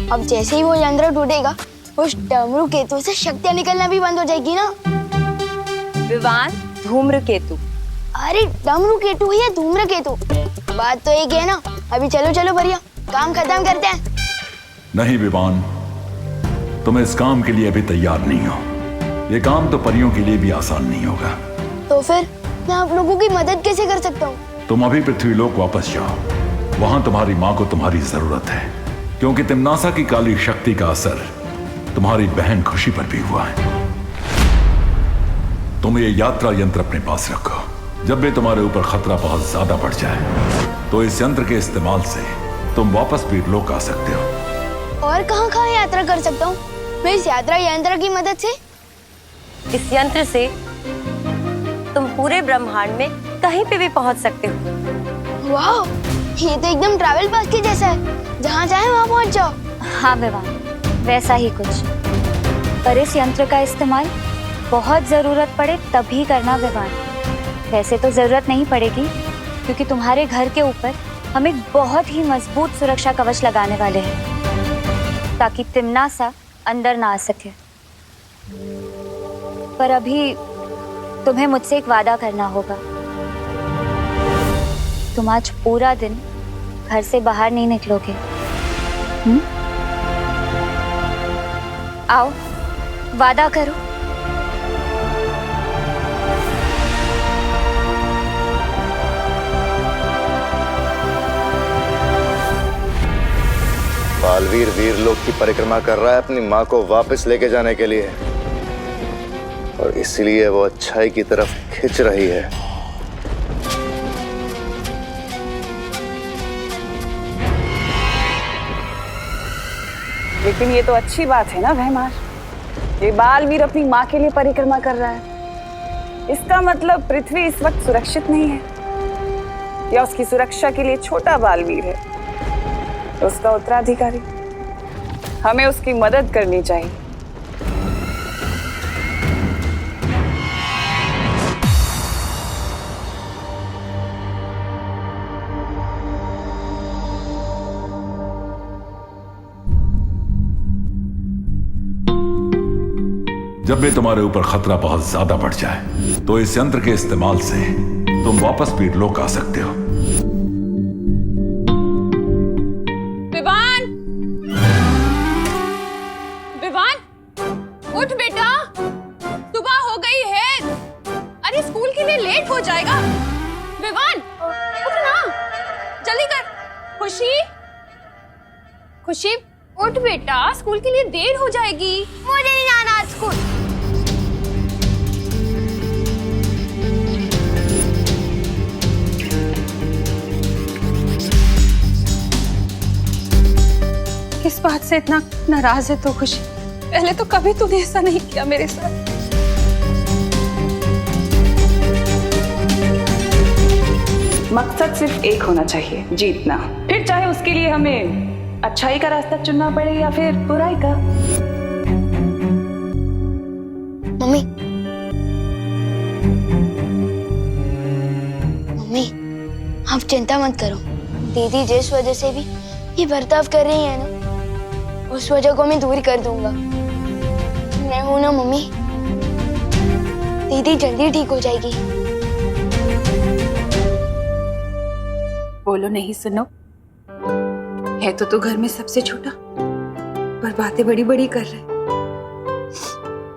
अब जैसे ही वो यंत्र टूटेगा, उस डमरू केतु से शक्तियाँ निकलना भी बंद हो जाएगी ना। विवान, धूम्रकेतु? अरे डमरू केतु या धूम्रकेतु, बात तो एक है ना। अभी चलो भैया, काम खत्म करते हैं। नहीं विवान, तुम इस काम के लिए अभी तैयार नहीं हो। ये काम तो परियों के लिए भी आसान नहीं होगा। तो फिर मैं आप लोगों की मदद कैसे कर सकता हूँ? तुम अभी पृथ्वीलोक वापस जाओ, वहां तुम्हारी माँ को तुम्हारी जरूरत है, क्योंकि तिम्नासा की काली शक्ति का असर तुम्हारी बहन खुशी पर भी हुआ है। तुम ये यात्रा यंत्र अपने पास रखो। जब भी तुम्हारे ऊपर खतरा बहुत ज्यादा बढ़ जाए तो इस यंत्र के इस्तेमाल से तुम वापस वीरलोक आ सकते हो। और कहाँ यात्रा कर सकता हूँ मैं इस यात्रा यंत्र की मदद से? इस यंत्र से तुम पूरे ब्रह्मांड में कहीं पे भी पहुंच सकते हो। वाह, ये तो एकदम ट्रैवल पास के जैसा है, जहाँ चाहे वहाँ पहुँच जाओ। हाँ विवान, वैसा ही कुछ। पर इस यंत्र का इस्तेमाल बहुत जरूरत पड़े तभी करना विवान। वैसे तो जरूरत नहीं पड़ेगी, क्योंकि तुम्हारे घर के ऊपर हम एक बहुत ही मजबूत सुरक्षा कवच लगाने वाले हैं, ताकि तिम्नासा अंदर ना आ सके। पर अभी तुम्हें मुझसे एक वादा करना होगा। तुम आज पूरा दिन घर से बाहर नहीं निकलोगे। आओ, वादा करो। बालवीर वीरलोक की परिक्रमा कर रहा है अपनी माँ को वापस लेके जाने के लिए, और इसलिए वो अच्छाई की तरफ खिंच रही है। लेकिन ये तो अच्छी बात है ना भैमार, ये बालवीर अपनी माँ के लिए परिक्रमा कर रहा है। इसका मतलब पृथ्वी इस वक्त सुरक्षित नहीं है, या उसकी सुरक्षा के लिए छोटा बालवीर है उसका उत्तराधिकारी। हमें उसकी मदद करनी चाहिए। जब भी तुम्हारे ऊपर खतरा बहुत ज्यादा बढ़ जाए तो इस यंत्र के इस्तेमाल से तुम वापस भी लोक आ सकते हो। विवान, विवान, उठ बेटा, सुबह हो गई है। अरे स्कूल के लिए लेट हो जाएगा। विवान, उठ ना, जल्दी कर। खुशी, खुशी, उठ बेटा, स्कूल के लिए देर हो जाएगी। मुझे नहीं जाना स्कूल। किस बात से इतना नाराज है तो खुशी? पहले तो कभी तूने ऐसा नहीं किया मेरे साथ। मकसद सिर्फ एक होना चाहिए, जीतना। फिर चाहे उसके लिए हमें अच्छाई का रास्ता चुनना पड़े या फिर बुराई का। मम्मी, मम्मी, आप चिंता मत करो। दीदी जिस वजह से भी ये बर्ताव कर रही है ना, उस वजह को मैं दूर कर दूंगा। मैं हूं ना मम्मी, दीदी जल्दी ठीक हो जाएगी। बोलो नहीं सुनो, है तो तू घर में सबसे छोटा, पर बातें बड़ी बड़ी कर रहे,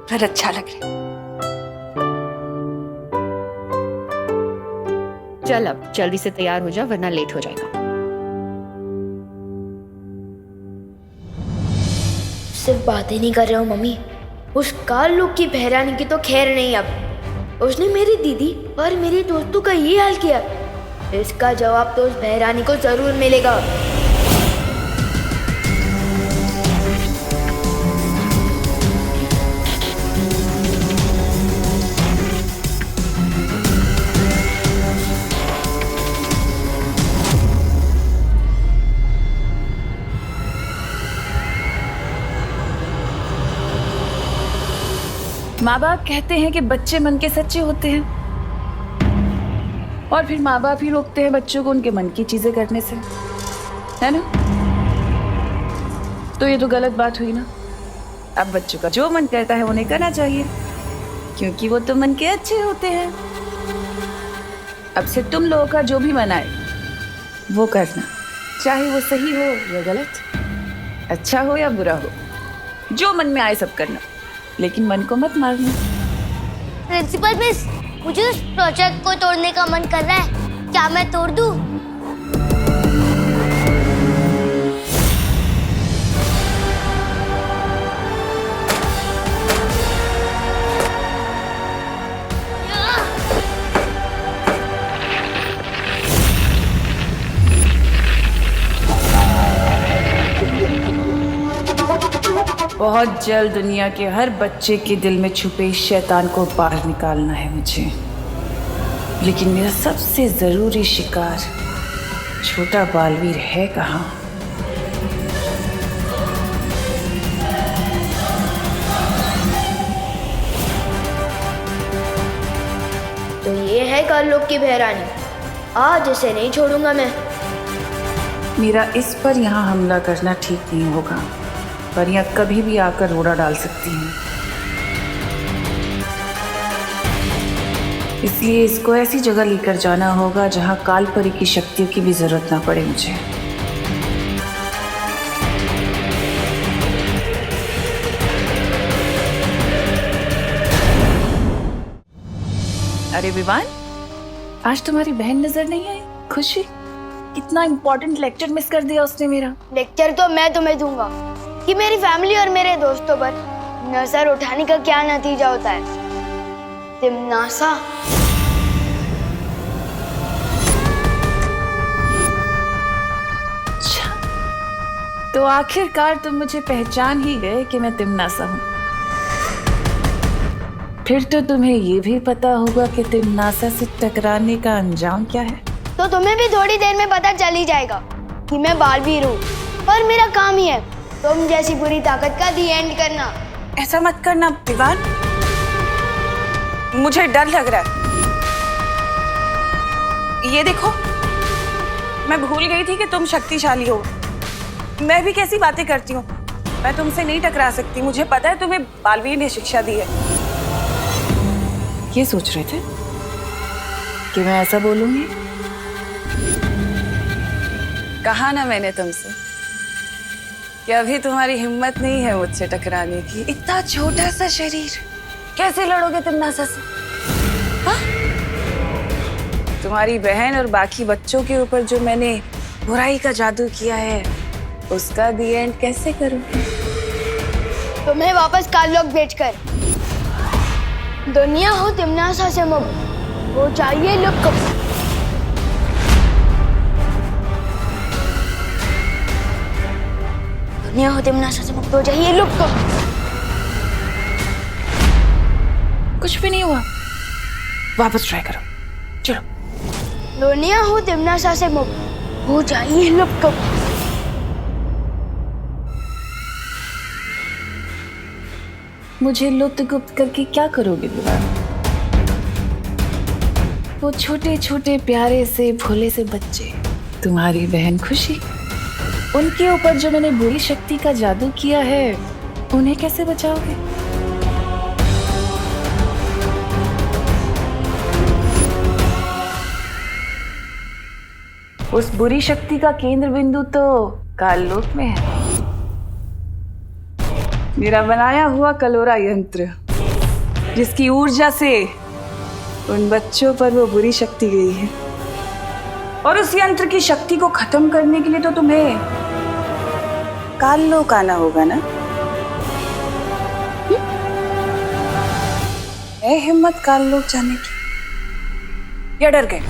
पर अच्छा लग रहा। चल अब जल्दी से तैयार हो जा वरना लेट हो जाएगा। सिर्फ बातें नहीं कर रहे हो मम्मी, उस काल लोग की बहरानी की तो खैर नहीं। अब उसने मेरी दीदी और मेरे दोस्तों का ये हाल किया, इसका जवाब तो उस बहरानी को जरूर मिलेगा। माँ बाप कहते हैं कि बच्चे मन के सच्चे होते हैं, और फिर माँ बाप ही रोकते हैं बच्चों को उनके मन की चीजें करने से, है ना? तो ये तो गलत बात हुई ना। अब बच्चों का जो मन करता है उन्हें करना चाहिए, क्योंकि वो तो मन के अच्छे होते हैं। अब से तुम लोगों का जो भी मन आए वो करना, चाहे वो सही हो या गलत, अच्छा हो या बुरा हो, जो मन में आए सब करना, लेकिन मन को मत मारना। प्रिंसिपल मिस, मुझे उस प्रोजेक्ट को तोड़ने का मन कर रहा है, क्या मैं तोड़ दूं? बहुत जल्द दुनिया के हर बच्चे के दिल में छुपे इस शैतान को बाहर निकालना है मुझे, लेकिन मेरा सबसे जरूरी शिकार छोटा बालवीर है कहाँ? तो ये है काल लोग की बहरानी, आज इसे नहीं छोड़ूंगा मैं। मेरा इस पर यहाँ हमला करना ठीक नहीं होगा, पर यहाँ कभी भी आकर रोड़ा डाल सकती हैं। इसलिए इसको ऐसी जगह लेकर जाना होगा जहाँ कालपरी की शक्तियों की भी जरूरत ना पड़े मुझे। अरे विवान, आज तुम्हारी बहन नजर नहीं आई? खुशी, कितना इम्पोर्टेंट लेक्चर मिस कर दिया उसने मेरा। लेक्चर तो मैं तुम्हें दूंगा कि मेरी फैमिली और मेरे दोस्तों पर नजर उठाने का क्या नतीजा होता है। तिमनासा, अच्छा, तो आखिरकार तुम मुझे पहचान ही गए कि मैं तिमनासा हूँ। फिर तो तुम्हें ये भी पता होगा कि तिमनासा से टकराने का अंजाम क्या है। तो तुम्हें भी थोड़ी देर में पता चल ही जाएगा कि मैं बालवीर हूँ, और मेरा काम ही है तुम जैसी बुरी ताकत का दी एंड करना। ऐसा मत करना विवान, मुझे डर लग रहा है। ये देखो, मैं भूल गई थी कि तुम शक्तिशाली हो। मैं भी कैसी बातें करती हूँ, मैं तुमसे नहीं टकरा सकती। मुझे पता है तुम्हें बालवीर ने शिक्षा दी है। ये सोच रहे थे कि मैं ऐसा बोलूंगी? कहा ना मैंने तुमसे कि अभी तुम्हारी हिम्मत नहीं है मुझसे टकराने की। इतना छोटा सा शरीर, कैसे लड़ोगे तुम नासा से? हाँ? तुम्हारी बहन और बाकी बच्चों के ऊपर जो मैंने बुराई का जादू किया है, उसका दी एंड कैसे करूंगी? तुम्हें वापस काललोक भेजकर दुनिया हो तिमनासा से मुक्त हो जाइए लुप्त। दुनिया हो तिमनासा से मुक्त हो जाइए लुप्त। कुछ भी नहीं हुआ, वापस ट्राई करो, चलो। दुनिया हो तिमनासा से मुक्त हो जाइए लुप्त। मुझे लुप्त गुप्त करके क्या करोगे विवान? वो छोटे छोटे प्यारे से भोले से बच्चे, तुम्हारी बहन खुशी, उनके ऊपर जो मैंने बुरी शक्ति का जादू किया है, उन्हें कैसे बचाओगे? उस बुरी शक्ति का केंद्र बिंदु तो काललोक में है। मेरा बनाया हुआ कलोरा यंत्र, जिसकी ऊर्जा से उन बच्चों पर वो बुरी शक्ति गई है। और उस यंत्र की शक्ति को खत्म करने के लिए तो तुम्हें काललोक आना होगा ना? है हिम्मत काललोक जाने की? या डर गए?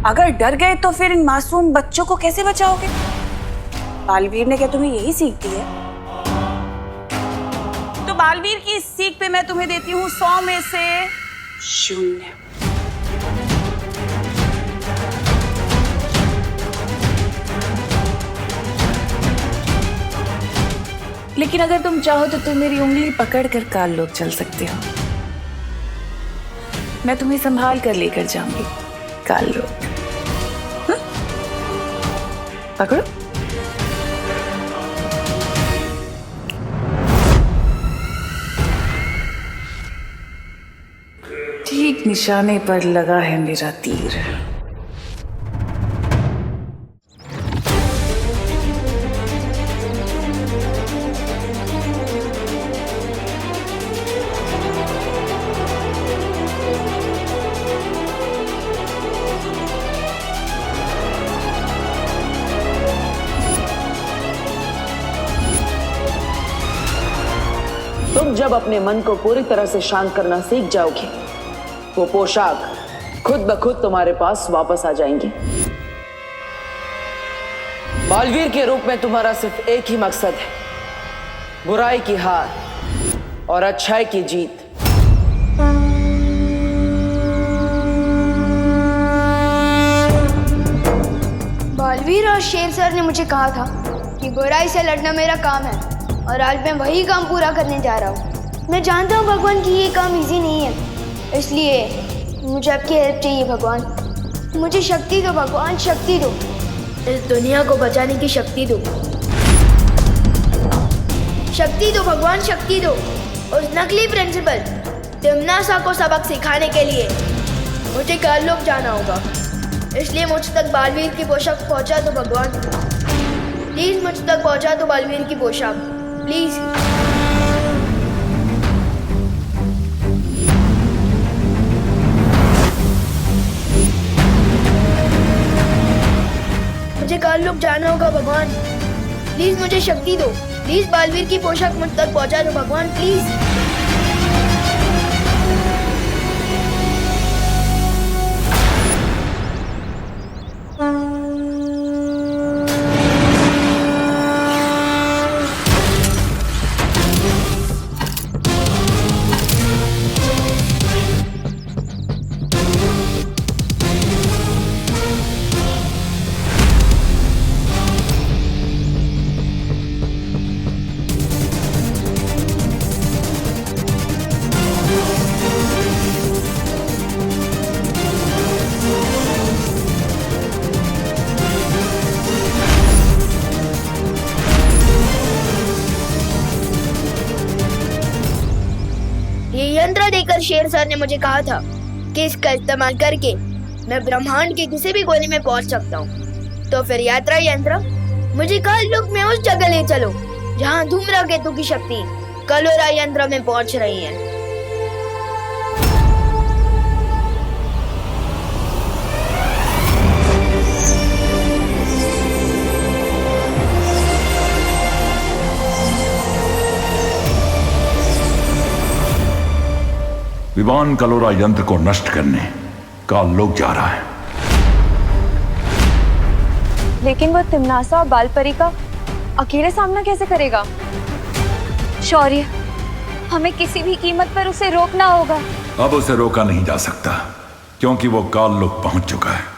अगर डर गए तो फिर इन मासूम बच्चों को कैसे बचाओगे? बालवीर ने क्या तुम्हें यही सीख दी है? तो बालवीर की इस सीख पे मैं तुम्हें देती हूँ 100 में से 0। लेकिन अगर तुम चाहो तो तुम मेरी उंगली पकड़कर काललोक चल सकते हो। मैं तुम्हें संभाल कर लेकर जाऊंगी काललोक। हाँ? पकड़ो। ठीक निशाने पर लगा है मेरा तीर। तुम जब अपने मन को पूरी तरह से शांत करना सीख जाओगे, वो पोशाक खुद ब खुद तुम्हारे पास वापस आ जाएंगी। बालवीर के रूप में तुम्हारा सिर्फ एक ही मकसद है, बुराई की हार और अच्छाई की जीत। बालवीर और शेर सर ने मुझे कहा था कि बुराई से लड़ना मेरा काम है, और आज मैं वही काम पूरा करने जा रहा हूँ। मैं जानता हूँ भगवान कि ये काम इजी नहीं है, इसलिए मुझे आपकी हेल्प चाहिए भगवान। मुझे शक्ति दो भगवान, शक्ति दो। इस दुनिया को बचाने की शक्ति दो। शक्ति दो भगवान, शक्ति दो। उस नकली प्रिंसिपल तिमनासा को सबक सिखाने के लिए मुझे काललोक जाना होगा, इसलिए मुझ तक बालवीर की पोशाक पहुंचा दो भगवान। प्लीज मुझ तक पहुंचा दो बालवीर की पोशाक, प्लीज। मुझे काललोक जाना होगा भगवान, प्लीज मुझे शक्ति दो। प्लीज बालवीर की पोशाक मुझ तक पहुंचा दो भगवान, प्लीज। मंत्र देकर शेर सर ने मुझे कहा था कि इसका इस्तेमाल करके मैं ब्रह्मांड के किसी भी कोने में पहुंच सकता हूँ। तो फिर यात्रा यंत्र मुझे काल लोक में उस जगह ले चलो जहाँ धूम्रकेतु की शक्ति कलोरा यंत्र में पहुंच रही है। विवान कलोरा यंत्र को नष्ट करने काल लोक जा रहा है। लेकिन वो तिमनासा और बालपरी का अकेले सामना कैसे करेगा? शौर्य, हमें किसी भी कीमत पर उसे रोकना होगा। अब उसे रोका नहीं जा सकता क्योंकि वो काल लोक पहुंच चुका है।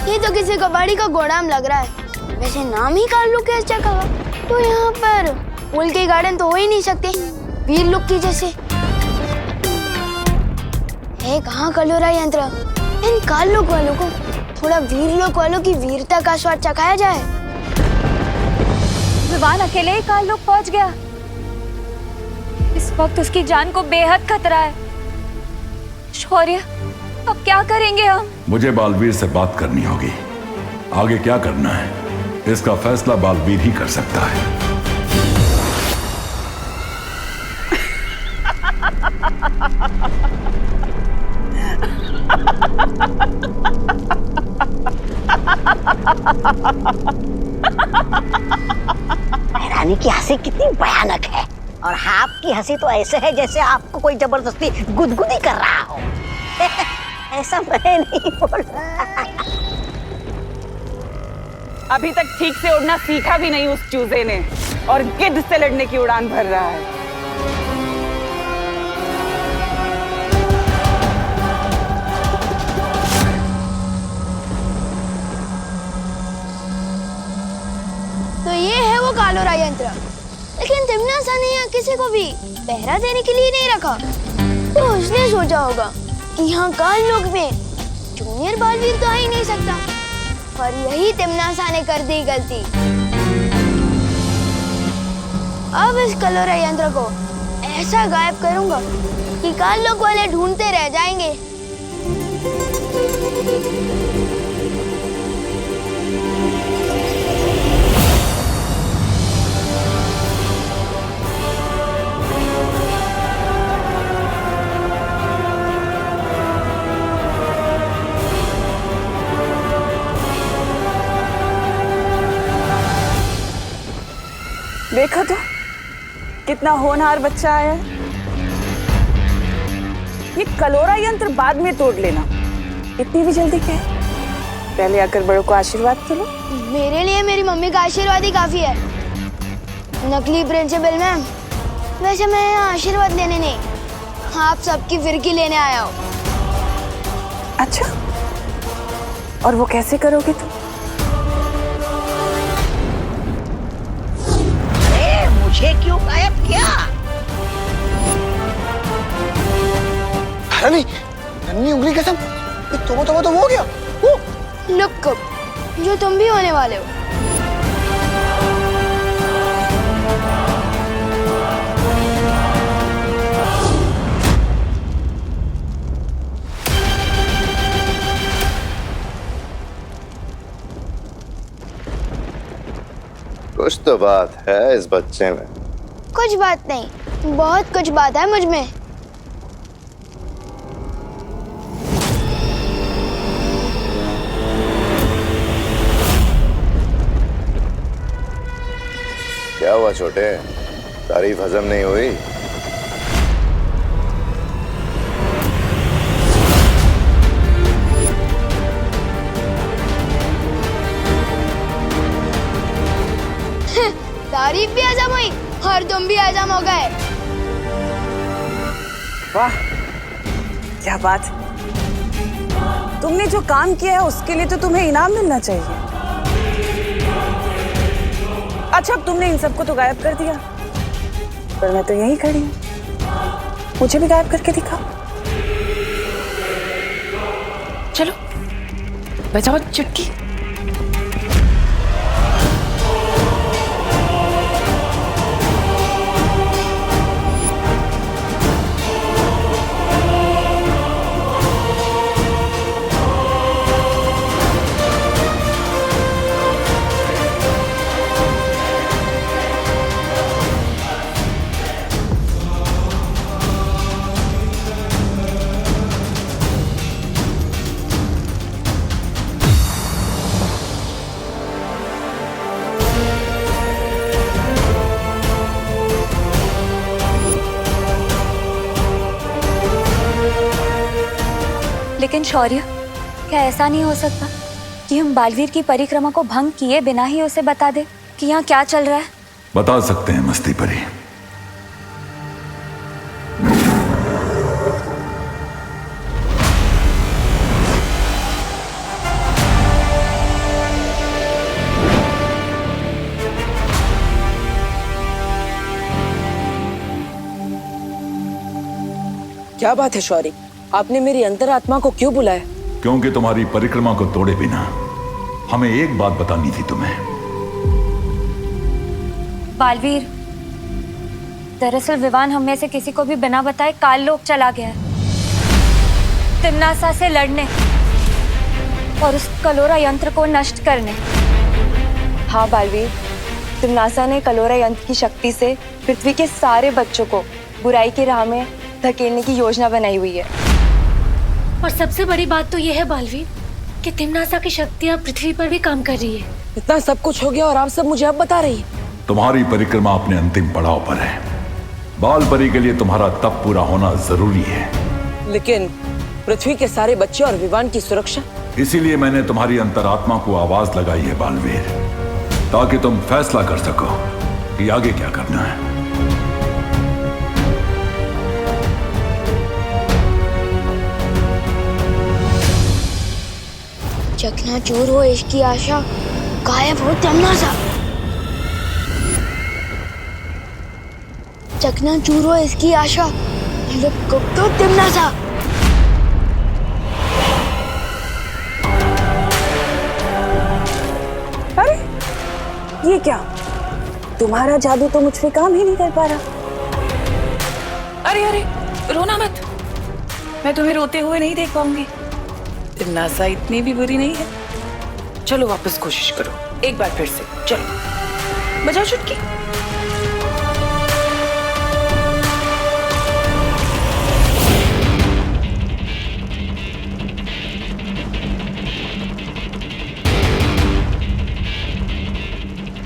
ये तो किसी कबाड़ी का गोदाम लग रहा है। वैसे नाम ही काल लोक है इस जगह का, तो यहाँ पर फूल के गार्डन तो हो ही नहीं सकते वीर लोक की जैसे। है कहाँ कलोरा यंत्र? इन काल लोक वालों को थोड़ा वीर लोक वालों की वीरता का स्वाद चखाया जाए। विवान अकेले ही काल लोक पहुंच गया। इस वक्त उसकी जान को बेहद खतरा है। शौर्य, अब क्या करेंगे हम? मुझे बालवीर से बात करनी होगी। आगे क्या करना है इसका फैसला बालवीर ही कर सकता है। रानी की हंसी कितनी भयानक है और आपकी हंसी तो ऐसे है जैसे आपको कोई जबरदस्ती गुदगुदी कर रहा हो। ऐसा मैं नहीं बोल रहा। अभी तक ठीक से उड़ना सीखा भी नहीं उस चूजे ने और गिद्ध से लड़ने की उड़ान भर रहा है। तो ये है वो कालोरा यंत्र। लेकिन तिमनासा ने यहाँ किसी को भी पहरा देने के लिए नहीं रखा, तो उसने सोचा होगा कि यहाँ काल लोक में जूनियर बालवीर तो आ ही नहीं सकता। और यही तिमनासा ने कर दी गलती। अब इस कलोरा यंत्र को ऐसा गायब करूंगा कि काल लोक वाले ढूंढते रह जाएंगे। देखो तो कितना होनहार बच्चा आया है। ये कलोरा यंत्र बाद में तोड़ लेना, इतनी भी जल्दी क्या है? पहले आकर बड़ों को आशीर्वाद तो लो। मेरे लिए मेरी मम्मी का आशीर्वाद ही काफी है। नकली प्रिंसिपल मैम, वैसे मैं यहाँ आशीर्वाद लेने नहीं, आप सबकी फिरकी लेने आया हूँ। अच्छा, और वो कैसे करोगे तुम? मुझे क्यों गायब किया? रानी, नन्ही उंगली कसम, तो हो गया। लुक, जो तुम भी होने वाले हो। कुछ तो बात है इस बच्चे में। कुछ बात नहीं, बहुत कुछ बात है मुझ में। क्या हुआ छोटे, तारीफ हजम नहीं हुई? तारीफ भी हजम हुई और तुम भी हजम हो गए। वाह, क्या बात। तुमने जो काम किया है उसके लिए तो तुम्हें इनाम मिलना चाहिए। अच्छा, अब तुमने इन सबको तो गायब कर दिया, पर मैं तो यहीं खड़ी हूँ, मुझे भी गायब करके दिखा। चलो बजाओ चुटकी। लेकिन शौर्य, क्या ऐसा नहीं हो सकता कि हम बालवीर की परिक्रमा को भंग किए बिना ही उसे बता दे कि यहाँ क्या चल रहा है? बता सकते हैं मस्ती परी। क्या बात है शौर्य, आपने मेरी अंतरात्मा को क्यों बुलाया? क्योंकि तुम्हारी परिक्रमा को तोड़े बिना हमें एक बात बतानी थी तुम्हें। बालवीर, दरअसल विवान हम में से किसी को भी बिना बताए काल लोक चला गया है, तिम्नासा से लड़ने और उस कलोरा यंत्र को नष्ट करने। हाँ बालवीर, तिम्नासा ने कलोरा यंत्र की शक्ति से पृथ्वी के सारे बच्चों को बुराई की राह में धकेलने की योजना बनाई हुई है। और सबसे बड़ी बात तो यह है बालवीर कि तिम्नासा की शक्तियाँ पृथ्वी पर भी काम कर रही है। इतना सब कुछ हो गया और आप सब मुझे अब बता रही है? तुम्हारी परिक्रमा अपने अंतिम पड़ाव पर है। बाल परी के लिए तुम्हारा तप पूरा होना जरूरी है। लेकिन पृथ्वी के सारे बच्चे और विवान की सुरक्षा? इसीलिए मैंने तुम्हारी अंतरात्मा को आवाज लगाई है बालवीर, ताकि तुम फैसला कर सको कि आगे क्या करना है। चकनाचूर हो इसकी आशा, गायब हो तिम्नासा। चकनाचूर हो इसकी आशा, गुप्त हो तिम्नासा। अरे ये क्या, तुम्हारा जादू तो मुझ पे काम ही नहीं कर पा रहा। अरे अरे रोना मत, मैं तुम्हें रोते हुए नहीं देख पाऊंगी। तिम्नासा इतनी भी बुरी नहीं है। चलो वापस कोशिश करो, एक बार फिर से। चलो बजाओ चुटकी।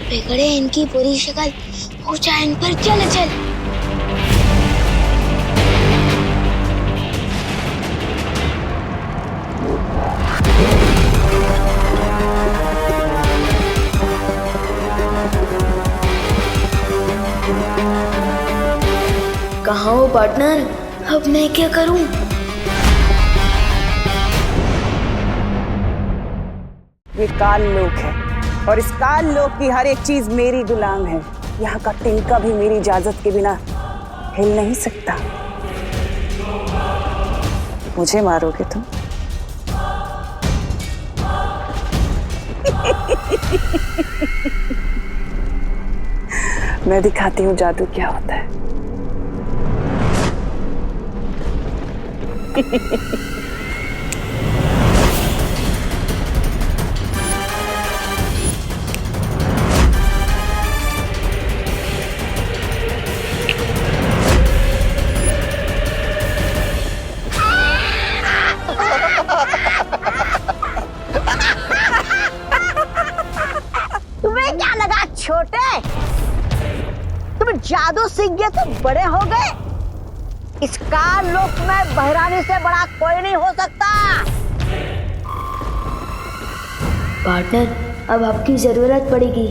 बिगड़े इनकी बुरी शक्ल, ऊंचा इन पर चल चल। कहाँ हो पार्टनर, अब मैं क्या करूं? ये काल लोक है और इस काल लोक की हर एक चीज मेरी गुलाम है। यहाँ का तिनका भी मेरी इजाजत के बिना हिल नहीं सकता। मुझे मारोगे तुम? मैं दिखाती हूँ जादू क्या होता है। तुम्हें क्या लगा छोटे, तुम जादू सीख गए तो बड़े हो गए? इस काल लोक में बहरानी से बड़ा कोई नहीं हो सकता। पार्टनर, अब आपकी जरूरत पड़ेगी।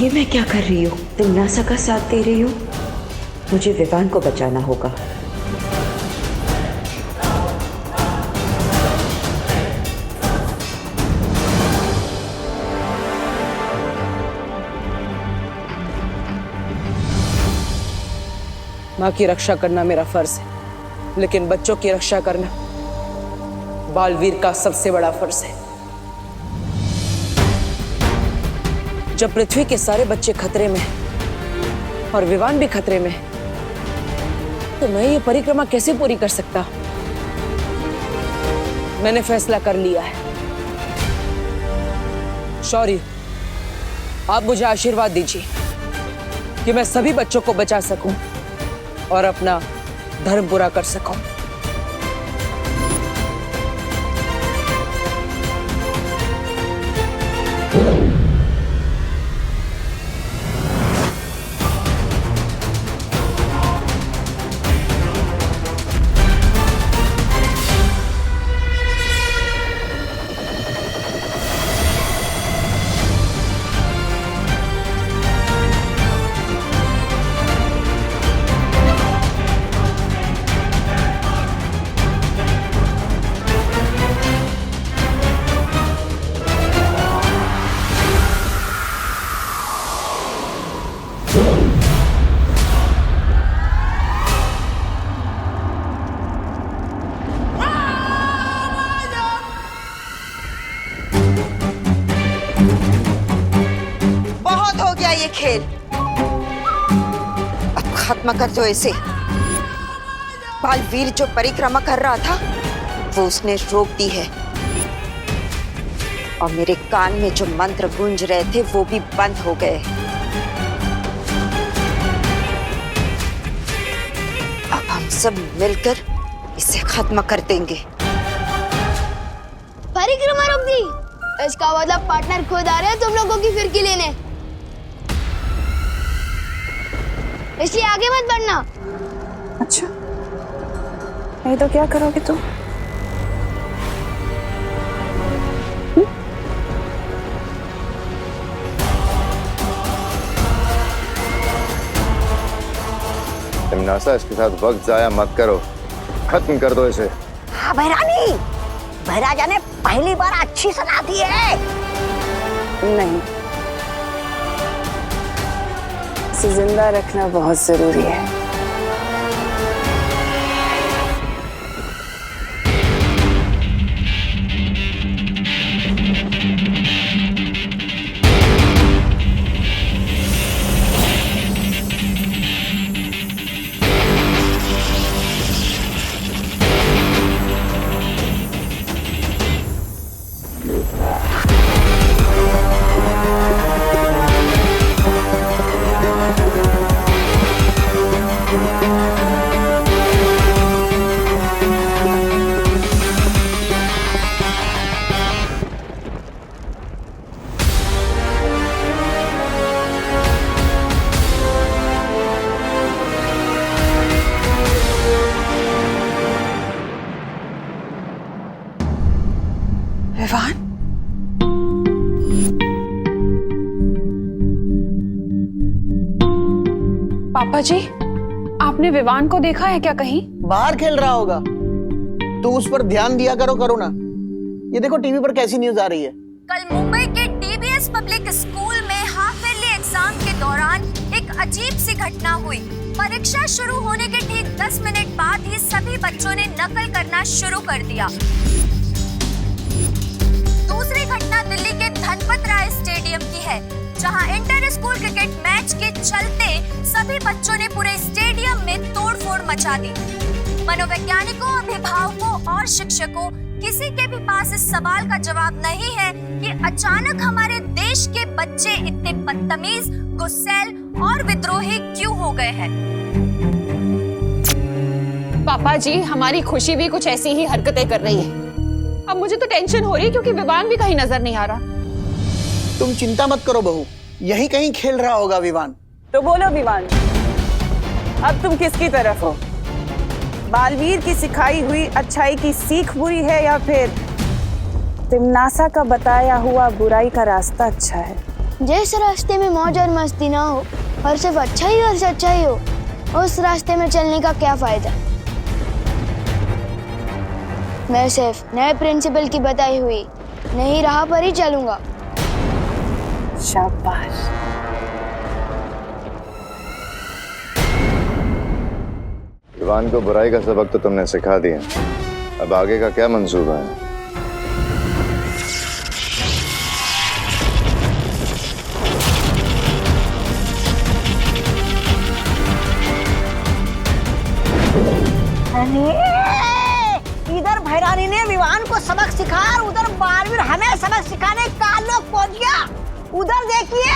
ये मैं क्या कर रही हूँ? तुम नासा का साथ दे रही हो? मुझे विवान को बचाना होगा। माँ की रक्षा करना मेरा फर्ज है, लेकिन बच्चों की रक्षा करना बालवीर का सबसे बड़ा फर्ज है। जब पृथ्वी के सारे बच्चे खतरे में हैं और विवान भी खतरे में है, तो मैं ये परिक्रमा कैसे पूरी कर सकता? मैंने फैसला कर लिया है। शौर्य, आप मुझे आशीर्वाद दीजिए कि मैं सभी बच्चों को बचा सकूं और अपना धर्म पूरा कर सकूं। ये खेल अब खत्म कर दो इसे। बालवीर जो परिक्रमा कर रहा था वो उसने रोक दी है, और मेरे कान में जो मंत्र गूंज रहे थे वो भी बंद हो गए। अब हम सब मिलकर इसे खत्म कर देंगे। परिक्रमा रोक दी, इसका मतलब पार्टनर खुद आ रहे हैं तुम लोगों की फिरकी लेने, इसलिए आगे मत बढ़ना। अच्छा, नहीं तो क्या करोगे तुम? नासा, इसके साथ वक्त जाया मत करो, खत्म कर दो इसे। हाँ भैरानी, भैराजा ने पहली बार अच्छी सलाह दी है। नहीं, इसे जिंदा रखना बहुत जरूरी है। विवान, पापा जी, आपने विवान को देखा है क्या कहीं? बाहर खेल रहा होगा, तो उस पर ध्यान दिया करो ना। ये देखो टीवी पर कैसी न्यूज आ रही है। कल मुंबई के डीबीएस पब्लिक स्कूल में हाफ ईयरली एग्जाम के दौरान एक अजीब सी घटना हुई। परीक्षा शुरू होने के ठीक 10 मिनट बाद ही सभी बच्चों ने नकल करना शुरू कर दिया। दूसरी घटना दिल्ली के धनपत राय स्टेडियम की है, जहां इंटर स्कूल क्रिकेट मैच के चलते सभी बच्चों ने पूरे स्टेडियम में तोड़फोड़ मचा दी। मनोवैज्ञानिकों, अभिभावकों और शिक्षकों, किसी के भी पास इस सवाल का जवाब नहीं है कि अचानक हमारे देश के बच्चे इतने बदतमीज, गुस्सैल और विद्रोही क्यों हो गए हैं। पापा जी, हमारी खुशी भी कुछ ऐसी ही हरकतें कर रही है। अब मुझे तो टेंशन हो रही है क्योंकि विवान भी कहीं नजर नहीं आ रहा। तुम चिंता मत करो बहू, यही कहीं खेल रहा होगा विवान। तो बोलो विवान, अब तुम किसकी तरफ हो? बालवीर की सिखाई हुई अच्छाई की सीख बुरी है, या फिर तिमनासा का बताया हुआ बुराई का रास्ता अच्छा है? जिस रास्ते में मौज और मस्ती ना हो और सिर्फ अच्छा ही और सच्चाई हो, उस रास्ते में चलने का क्या फायदा। मैं सिर्फ नए प्रिंसिपल की बताई हुई नई राह पर ही चलूंगा। शाबाश। विवान को बुराई का सबक तो तुमने सिखा दिया, अब आगे का क्या मंसूबा है? इधर भैरानी ने विवान को सबक सिखाया और उधर बालवीर हमें सबक सिखाने का लोग पहुंच गया। उधर देखिए,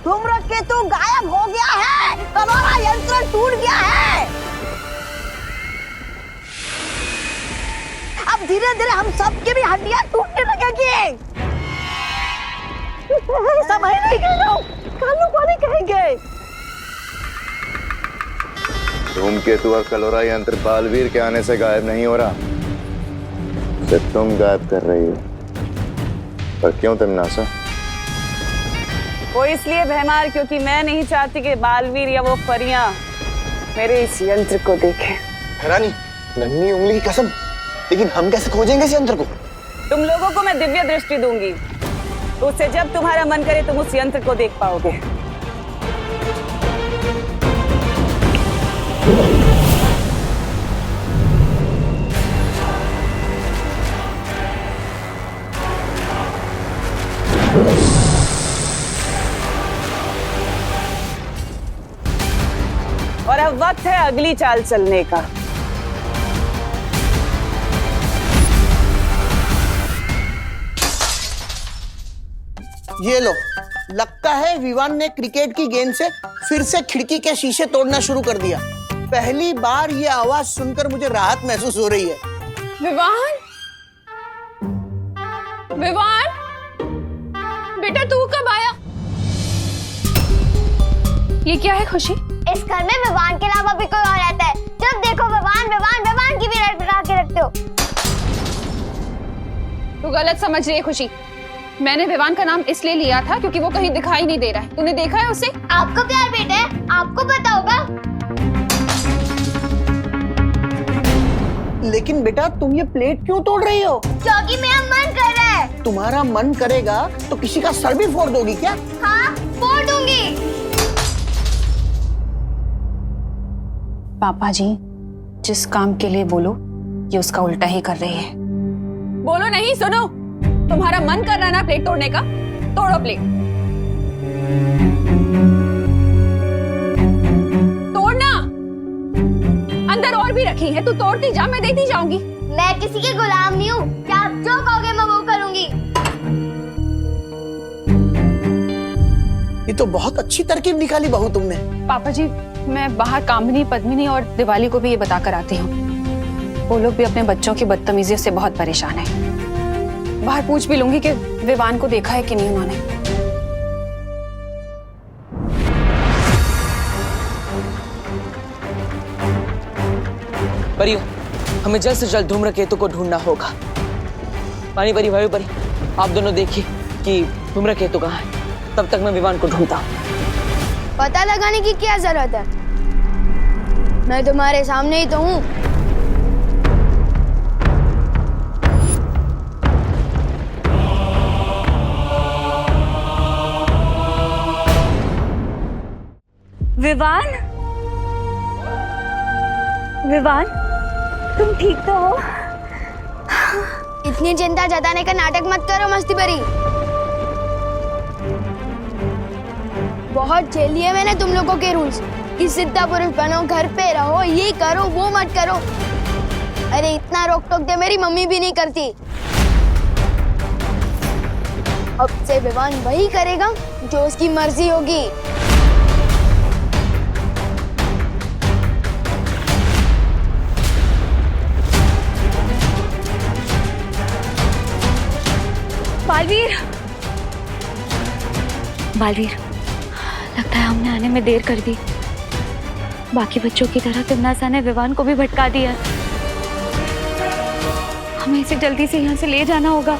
धूम्रकेतु गायब हो गया है, कलोरा यंत्र टूट गया है। अब धीरे धीरे हम सबके भी हड्डियां टूटने लगेगी। समझ नहीं गए लोग, कालू को नहीं कहेंगे। धूमकेतु और कलोरा यंत्र बालवीर के आने से गायब नहीं हो रहा, सिर्फ तुम गायब कर रही हो। पर क्यों तिमनासा? वो इसलिए भैमार क्योंकि मैं नहीं चाहती कि बालवीर या वो परियां मेरे इस यंत्र को देखें। रानी, नन्ही उंगली की कसम, लेकिन हम कैसे खोजेंगे इस यंत्र को? तुम लोगों को मैं दिव्य दृष्टि दूंगी, तो उससे जब तुम्हारा मन करे तुम उस यंत्र को देख पाओगे। और अब वक्त है अगली चाल चलने का। ये लो, लगता है विवान ने क्रिकेट की गेंद से फिर से खिड़की के शीशे तोड़ना शुरू कर दिया। पहली बार ये आवाज सुनकर मुझे राहत महसूस हो रही है। विवान, विवान, बेटा तू कब आया? ये क्या है खुशी? इस घर में विवान के अलावा भी कोई और रहता है। जब देखो विवान विवान विवान की भी रट बना के रखते हो। तू गलत समझ रही है खुशी। मैंने विवान का नाम इसलिए लिया था क्योंकि वो कहीं दिखाई नहीं दे रहा है। तूने देखा है उसे? आपको प्यार बेटा है, आपको पता होगा। लेकिन बेटा तुम ये प्लेट क्यों तोड़ रही हो? क्योंकि मेरा मन कर रहा है। तुम्हारा मन करेगा तो किसी का सर भी फोड़ दोगी क्या? हाँ, फोड़ दूंगी। पापा जी, जिस काम के लिए बोलो ये उसका उल्टा ही कर रही है। बोलो नहीं, सुनो। तुम्हारा मन कर रहा है ना प्लेट तोड़ने का? तोड़ो प्लेट। तोड़ना। अंदर और भी रखी है, तू तोड़ती जा, मैं देती जाऊंगी। मैं किसी के गुलाम नहीं हूँ, क्या आप जो कहोगे मैं वो करूंगी। ये तो बहुत अच्छी तरकीब निकाली बहू तुमने। पापा जी, मैं बाहर कामिनी, पद्मिनी और दिवाली को भी ये बता कर आती हूँ। वो लोग भी अपने बच्चों की बदतमीजी से बहुत परेशान हैं। बाहर पूछ भी लूंगी कि विवान को देखा है कि नहीं उन्होंने। परियो, हमें जल्द से जल्द धूम्रकेतु को ढूंढना होगा। पानी परी, वायु परी, आप दोनों देखिए कि धूम्रकेतु कहाँ है। तब तक मैं विवान को ढूंढता हूँ। पता लगाने की क्या जरूरत है, मैं तुम्हारे सामने ही तो हूँ। विवान, विवान, तुम ठीक तो हो? इतनी चिंता जताने का नाटक मत करो मस्ती परी। बहुत झेल लिए मैंने तुम लोगों के रूल्स कि सिद्धा पुरुष बनो, घर पे रहो, ये करो वो मत करो। अरे इतना रोक टोक दे मेरी मम्मी भी नहीं करती। अब से विवान वही करेगा जो उसकी मर्जी होगी। बालवीर, बालवीर, लगता है हमने आने में देर कर दी। बाकी बच्चों की तरह तिमनासा ने विवान को भी भटका दिया। हमें इसे जल्दी से यहाँ से ले जाना होगा।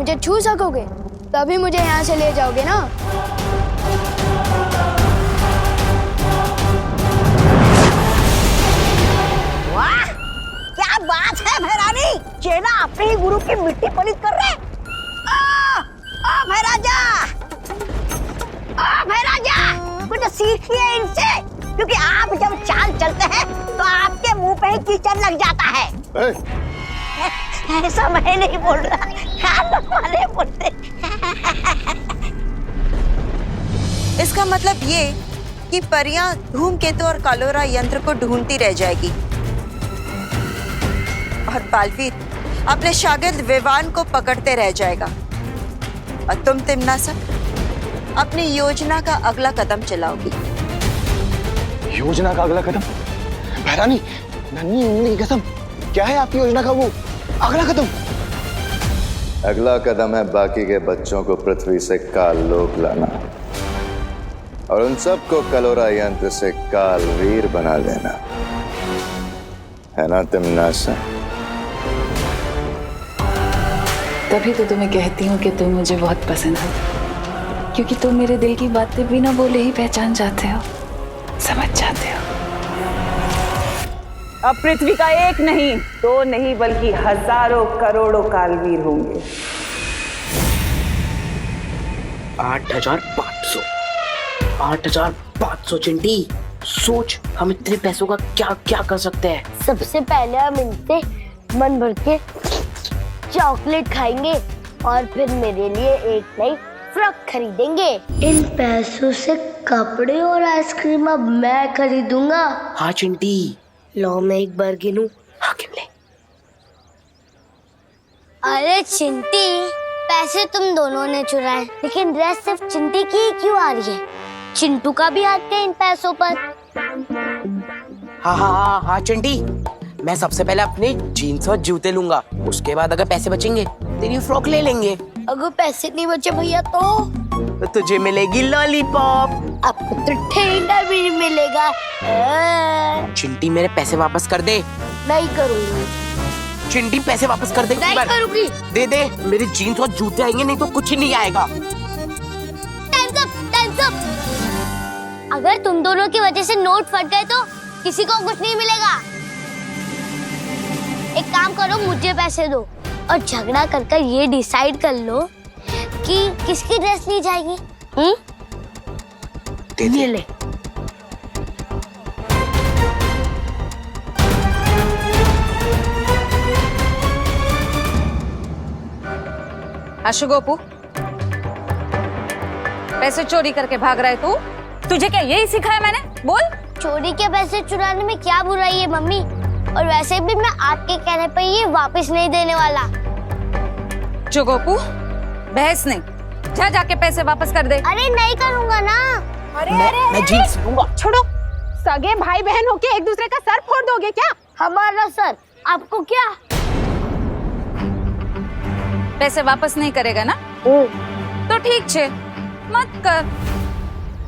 मुझे छू सकोगे तभी मुझे यहाँ से ले जाओगे ना। वाह, क्या बात है भैरानी, चेला अपने ही गुरु की मिट्टी पलित कर रहे। ओ भैराजा, कुछ सीखिए इनसे, क्योंकि आप जब चाल चलते हैं तो आपके मुंह पे ही कीचड़ लग जाता है। ऐसा मैं नहीं बोल रहा, खान वाले बोलते। इसका मतलब ये कि परियां धूमकेतु और कलोरा यंत्र को ढूंढती रह जाएगी और बालवीर अपने शागिर्द विवान को पकड़ते रह जाएगा और तुम तिम्नासा अपनी योजना का अगला कदम चलाओगी। योजना का अगला कदम? भैरानी, नन्ही उंगली की कसम, क्या है आपकी योजना का वो अगला कदम? अगला कदम है बाकी के बच्चों को पृथ्वी से काल लोक लाना और उन सबको कलोरा यंत्र से कालवीर बना देना, है ना तिम्नासा? तभी तो तुम्हें कहती हूँ कि तुम मुझे बहुत पसंद हो, क्योंकि तुम मेरे दिल की बातें बिना बोले ही पहचान जाते हो, समझ जाते हो। अब पृथ्वी का एक नहीं, दो नहीं, बल्कि हजारों करोड़ों कालवीर होंगे। 8,500 8,500 चिंटी, सोच हम इतने पैसों का क्या क्या कर सकते हैं। सबसे पहले हम इनसे मन भर के चॉकलेट खाएंगे और फिर मेरे लिए एक नई फ्रॉक खरीदेंगे। इन पैसों से कपड़े और आइसक्रीम अब मैं खरीदूंगा। हाँ चिंटी, लो मैं एक बार गिनूं। हाँ गिन ले। अरे चिंटी, पैसे तुम दोनों ने चुराए, लेकिन ड्रेस सिर्फ चिंटी की ही क्यों आ रही है? चिंटू का भी हाथ है इन पैसों पर। हाँ चिंटी, मैं सबसे पहले अपने जीन्स और जूते लूंगा, उसके बाद अगर पैसे बचेंगे तेरी फ्रॉक ले लेंगे। अगर पैसे नहीं बचे भैया तो तुझे मिलेगी लॉलीपॉप। आपको तो ठेंगा भी नहीं मिलेगा। चिंटी मेरे पैसे वापस कर दे। नहीं करूंगी। चिंटी पैसे वापस कर दे। नहीं करूंगी। दे दे, मेरे जीन्स और जूते आएंगे, नहीं तो कुछ ही नहीं आएगा। Times up. अगर तुम दोनों की वजह से नोट फट गए तो किसी को कुछ नहीं मिलेगा। एक काम करो, मुझे पैसे दो और झगड़ा कर ये डिसाइड कर लो कि किसकी ड्रेस ली जाएगी। ये ले। अशुगोपू, पैसे चोरी करके भाग रहा है तू? तुझे क्या यही सिखाया मैंने? बोल। चोरी के पैसे चुराने में क्या बुराई है मम्मी? और वैसे भी मैं आपके कहने पर ये वापस नहीं देने वाला। जोगोपू, बहस नहीं, जा जाके पैसे वापस कर दे। अरे नहीं करूंगा ना। मैं जीन्स लूंगा। छोड़ो, सगे भाई बहन होके एक दूसरे का सर फोड़ दोगे क्या? हमारा सर आपको क्या? पैसे वापस नहीं करेगा ना? तो ठीक है, मत कर।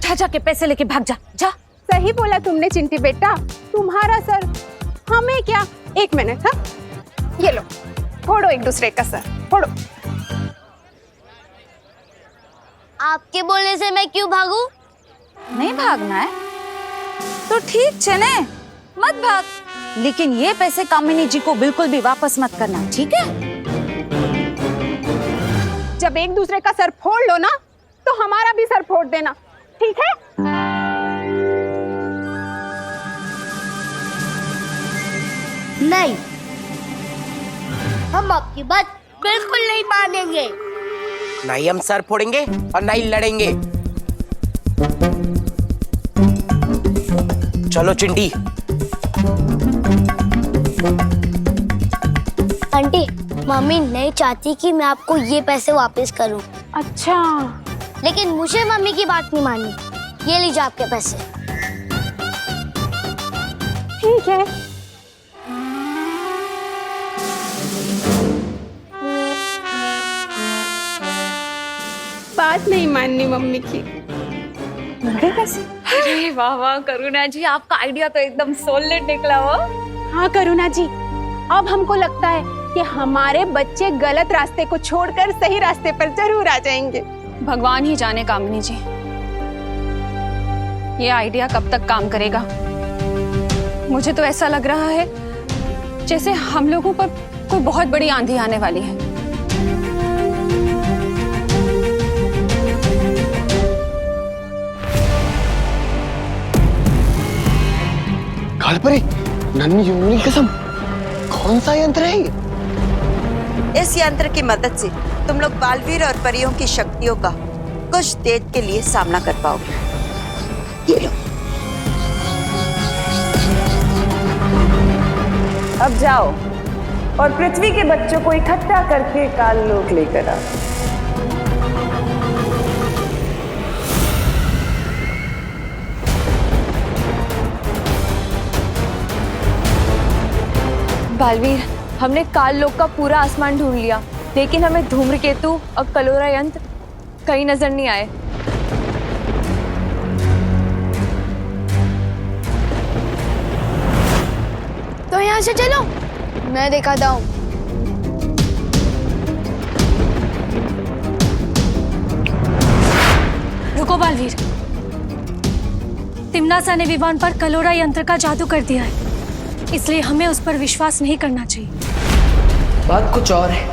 जा जाके पैसे लेके भाग जा। जा। सही बोला तुमने चिंटी बेटा, तुम्हारा सर हमें क्या। एक मिनट, हाँ, ये लो, फोड़ो एक दूसरे का सर, फोड़ो। आपके बोलने से मैं क्यों भागूं? नहीं भागना है तो ठीक है ने, मत भाग, लेकिन ये पैसे कामिनी जी को बिल्कुल भी वापस मत करना, ठीक है? जब एक दूसरे का सर फोड़ लो ना, तो हमारा भी सर फोड़ देना, ठीक है? नहीं, हम आपकी बात बिल्कुल नहीं मानेंगे। नहीं हम सर फोड़ेंगे और नहीं लड़ेंगे। चलो चिंटी। आंटी, मम्मी नहीं चाहती कि मैं आपको ये पैसे वापस करूं। अच्छा, लेकिन मुझे मम्मी की बात नहीं माननी। ये लीजिए आपके पैसे। ठीक है। बात नहीं माननी मम्मी की। अरे वाह वाह करुणा जी, आपका आइडिया तो एकदम सॉलिड निकला हो। हाँ करुणा जी, अब हमको लगता है कि हमारे बच्चे गलत रास्ते को छोड़कर सही रास्ते पर जरूर आ जाएंगे। भगवान ही जाने कामिनी जी, ये आइडिया कब तक काम करेगा। मुझे तो ऐसा लग रहा है जैसे हम लोगों पर कोई बहुत बड़ी आंधी आने वाली है। कालपरी, नन्ही युवनी कसम, कौन सा यंत्र है ये? इस यंत्र की मदद से तुम लोग बालवीर और परियों की शक्तियों का कुछ देर के लिए सामना कर पाओगे। ये लो। अब जाओ और पृथ्वी के बच्चों को इकट्ठा करके काललोक लेकर आओ। बालवीर, हमने काल लोक का पूरा आसमान ढूंढ लिया, लेकिन हमें धूम्रकेतु और कलोरा यंत्र कहीं नजर नहीं आए। तो यहाँ से चलो, मैं दिखाता हूँ। रुको बालवीर, तिम्नासा ने विवान पर कलोरा यंत्र का जादू कर दिया है, इसलिए हमें उस पर विश्वास नहीं करना चाहिए। बात कुछ और है,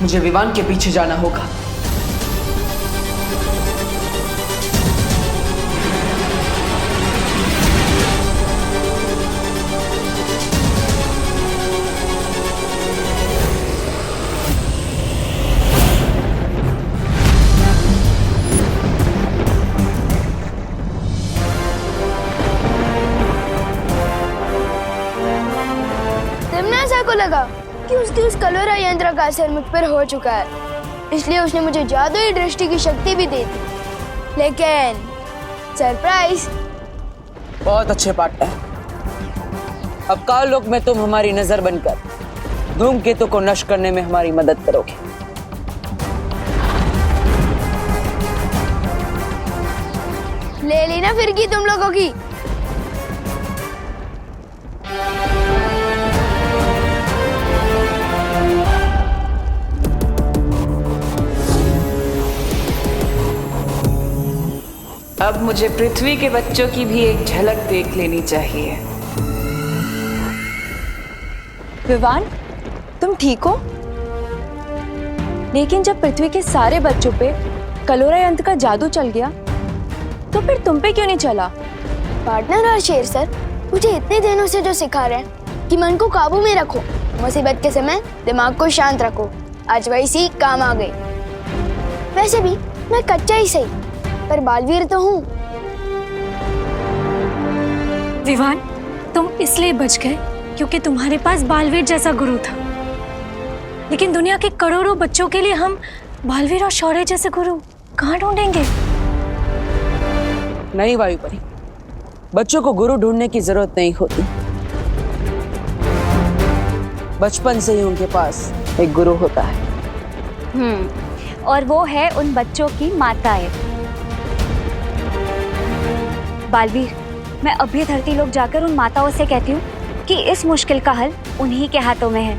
मुझे विवान के पीछे जाना होगा। तिम्नासा को लगा कि उसकी उस कलोरा यंत्र का असर मुझ पर हो चुका है, इसलिए उसने मुझे जादुई दृष्टि की शक्ति भी दे दी। लेकिन सरप्राइज। बहुत अच्छे पार्टनर, अब काललोक में तुम हमारी नजर बनकर धूमकेतु को नष्ट करने में हमारी मदद करोगे। ले ली ना फिरकी तुम लोगों की। अब मुझे पृथ्वी के बच्चों की भी एक झलक देख लेनी चाहिए। विवान, तुम ठीक हो? लेकिन जब पृथ्वी के सारे बच्चों पे कलोरा यंत्र का जादू चल गया, तो फिर तुम पे क्यों नहीं चला? पार्टनर और शेर सर मुझे इतने दिनों से जो सिखा रहे हैं कि मन को काबू में रखो, मुसीबत के समय दिमाग को शांत रखो, आज वही सीख काम आ गई। वैसे भी मैं कच्चा ही सही, पर बालवीर तो हूँ। विवान, तुम इसलिए बच गए क्योंकि तुम्हारे पास बालवीर जैसा गुरु था, लेकिन दुनिया के करोड़ों बच्चों के लिए हम बालवीर और शौर्य जैसे गुरु कहाँ ढूंढेंगे? नहीं वायुपरी, बच्चों को गुरु ढूंढने की जरूरत नहीं होती। बचपन से ही उनके पास एक गुरु होता है। और वो है उन बच्चों की माताएं। बालवीर, मैं अभी धरती लोक जाकर उन माताओं से कहती हूँ कि इस मुश्किल का हल उन्हीं के हाथों में है।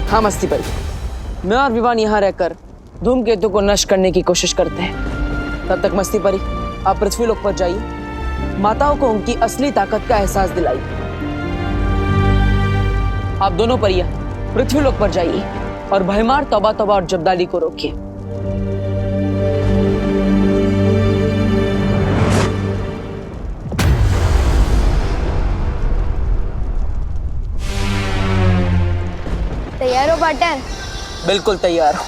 हाँ मस्ती परी, मैं और विवान यहाँ रहकर धूमकेतु को नष्ट करने की कोशिश करते हैं। तब तक मस्ती परी, आप पृथ्वी लोक पर जाइए, माताओं को उनकी असली ताकत का एहसास दिलाइए। आप दोनों परियां पृथ्वी लोक पर जाइए और भयमार तौबा तौबा और जब्दाली को रोकिए। तैयार हो पार्टनर? बिल्कुल तैयार हो।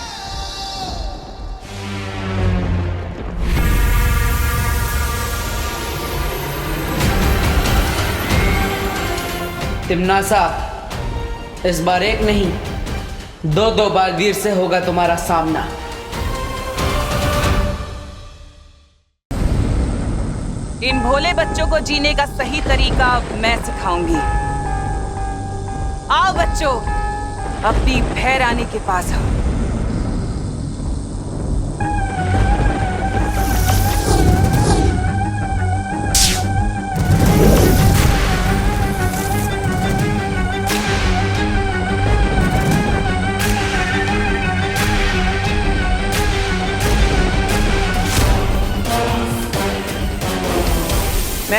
तिम्नासा, इस बार एक नहीं, दो बालवीर से होगा तुम्हारा सामना। इन भोले बच्चों को जीने का सही तरीका मैं सिखाऊंगी। आओ बच्चों, अपनी भय रानी के पास आओ।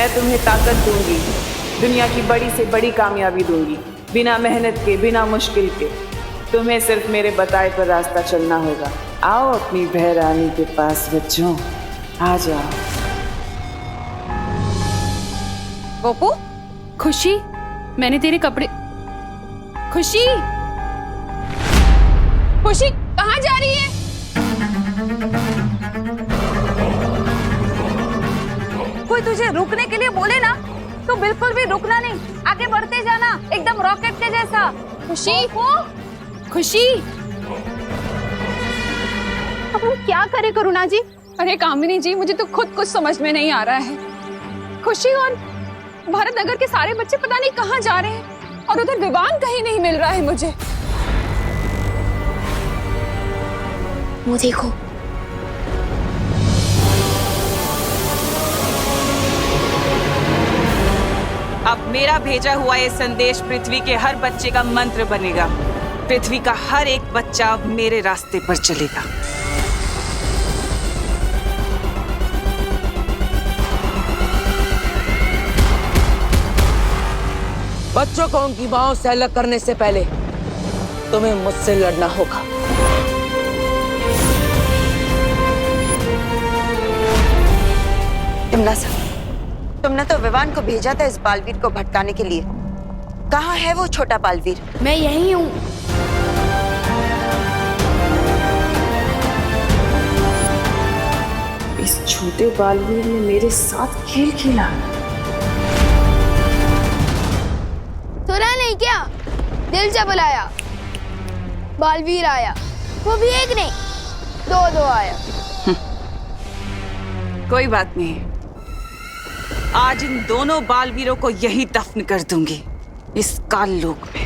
मैं तुम्हें ताकत दूंगी, दुनिया की बड़ी से बड़ी कामयाबी दूंगी, बिना मेहनत के, बिना मुश्किल के। तुम्हें सिर्फ मेरे बताए पर रास्ता चलना होगा। आओ अपनी बहरानी के पास बच्चों, आ जाओ। गोपू, खुशी, मैंने तेरे कपड़े। खुशी, खुशी कहाँ जा रही है? कोई तुझे रुकने के लिए बोले ना तो बिल्कुल भी रुकना नहीं, आगे बढ़ते जाना एकदम रॉकेट के जैसा। खुशी, खुशी, अब हम क्या करें करुणा जी? अरे कामिनी जी, मुझे तो खुद कुछ समझ में नहीं आ रहा है। खुशी और भारत नगर के सारे बच्चे पता नहीं कहाँ जा रहे हैं और उधर विवान कहीं नहीं मिल रहा है मुझे। वो देखो, अब मेरा भेजा हुआ ये संदेश पृथ्वी के हर बच्चे का मंत्र बनेगा। पृथ्वी का हर एक बच्चा अब मेरे रास्ते पर चलेगा। बच्चों को उनकी मांओं से अलग करने से पहले तुम्हें मुझसे लड़ना होगा। तिमनासा, तुमने तो विवान को भेजा था इस बालवीर को भटकाने के लिए। कहाँ है वो छोटा बालवीर? मैं यही हूँ। इस छोटे बालवीर ने मेरे साथ खेल खेला। सुना नहीं क्या? दिल से बुलाया, बालवीर आया। वो भी एक नहीं, दो आया। कोई बात नहीं, आज इन दोनों बालवीरों को यही दफन कर दूंगी, इस काल लोक में।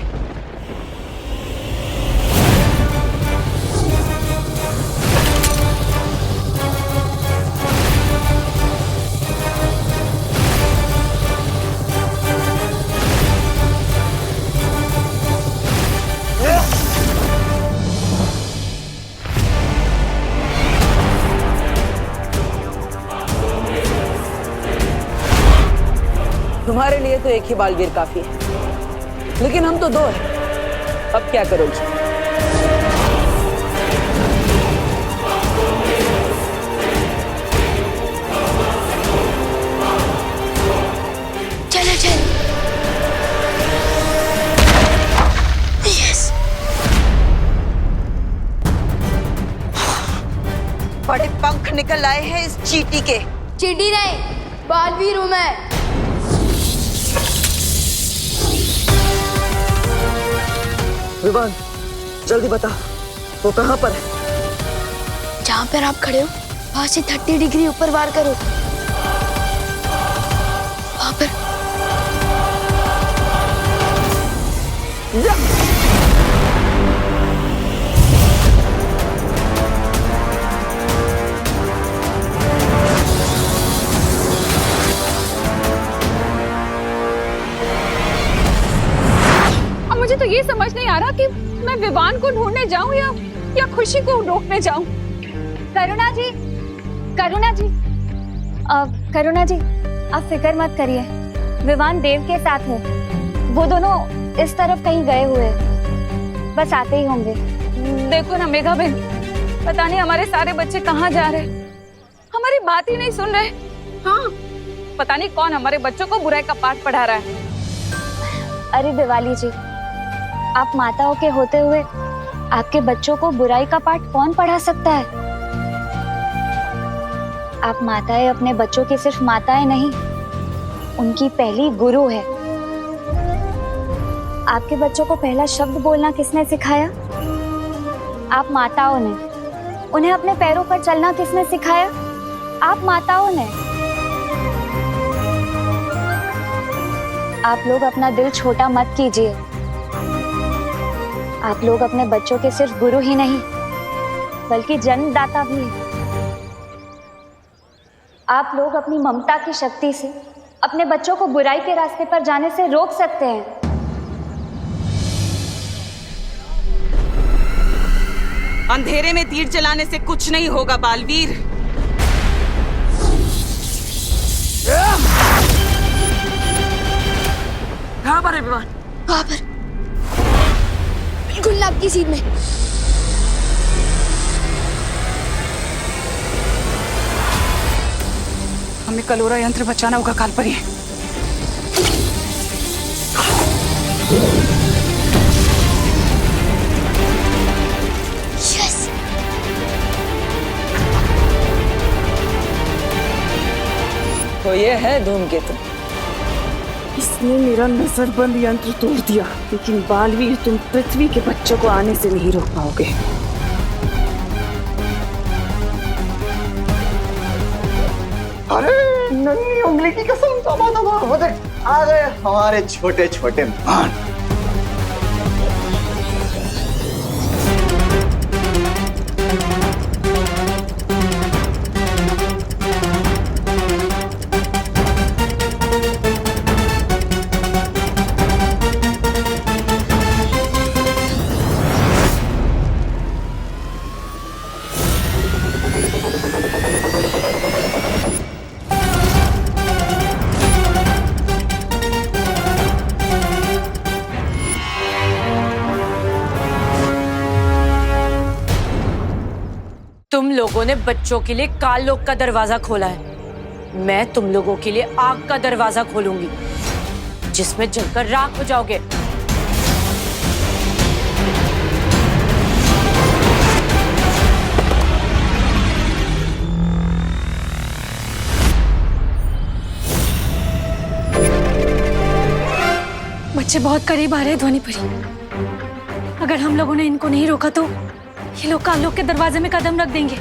तुम्हारे लिए तो एक ही बालवीर काफी है, लेकिन हम तो दो हैं। अब क्या करोगी? चलो चल। यस। बड़े पंख निकल आए हैं इस चींटी के। चींटी नहीं, बालवीर हूँ मैं। विवान, जल्दी बता, वो कहाँ पर है? जहाँ पर आप खड़े हो, वहां से 30 डिग्री ऊपर वार करो। वहां पर। मुझे तो ये समझ नहीं आ रहा कि मैं विवान को ढूंढने जाऊं या खुशी को रोकने जाऊं। करुणा जी, करुणा जी, करुणा जी, आप फिक्र मत करिए, विवान देव के साथ है। वो दोनों इस तरफ कहीं गए हुए, बस आते ही होंगे। देखो ना मेघा बहन, पता नहीं हमारे सारे बच्चे कहाँ जा रहे, हमारी बात ही नहीं सुन रहे। हाँ, पता नहीं कौन हमारे बच्चों को बुराई का पाठ पढ़ा रहा है। अरे दिवाली जी, आप माताओं के होते हुए आपके बच्चों को बुराई का पाठ कौन पढ़ा सकता है? आप माताएं अपने बच्चों की सिर्फ माताएं नहीं, उनकी पहली गुरु है। आपके बच्चों को पहला शब्द बोलना किसने सिखाया? आप माताओं ने। उन्हें अपने पैरों पर चलना किसने सिखाया? आप माताओं ने। आप लोग अपना दिल छोटा मत कीजिए। आप लोग अपने बच्चों के सिर्फ गुरु ही नहीं, बल्कि जन्मदाता भी हैं। आप लोग अपनी ममता की शक्ति से अपने बच्चों को बुराई के रास्ते पर जाने से रोक सकते हैं। अंधेरे में तीर चलाने से कुछ नहीं होगा बालवीर। कहाँ पर है विवान? वहाँ पर, बिल्कुल नाक की सीध में। हमें कलोरा यंत्र बचाना होगा कालपरी। यस। तो ये है धूमकेतु। इसने मेरा नजरबंद यंत्र तोड़ दिया, लेकिन बालवीर तुम पृथ्वी के बच्चों को आने से नहीं रोक पाओगे। अरे नन्ही उंगली की कसम, तौबा तौबा, वो देख आ गए हमारे छोटे छोटे मान। तुम लोगों ने बच्चों के लिए काल लोक का दरवाजा खोला है, मैं तुम लोगों के लिए आग का दरवाजा खोलूंगी, जिसमें जलकर राख हो जाओगे। बच्चे बहुत करीब आ रहे हैं ध्वनि परी। अगर हम लोगों ने इनको नहीं रोका तो ये लोग काल लोक के दरवाजे में कदम रख देंगे।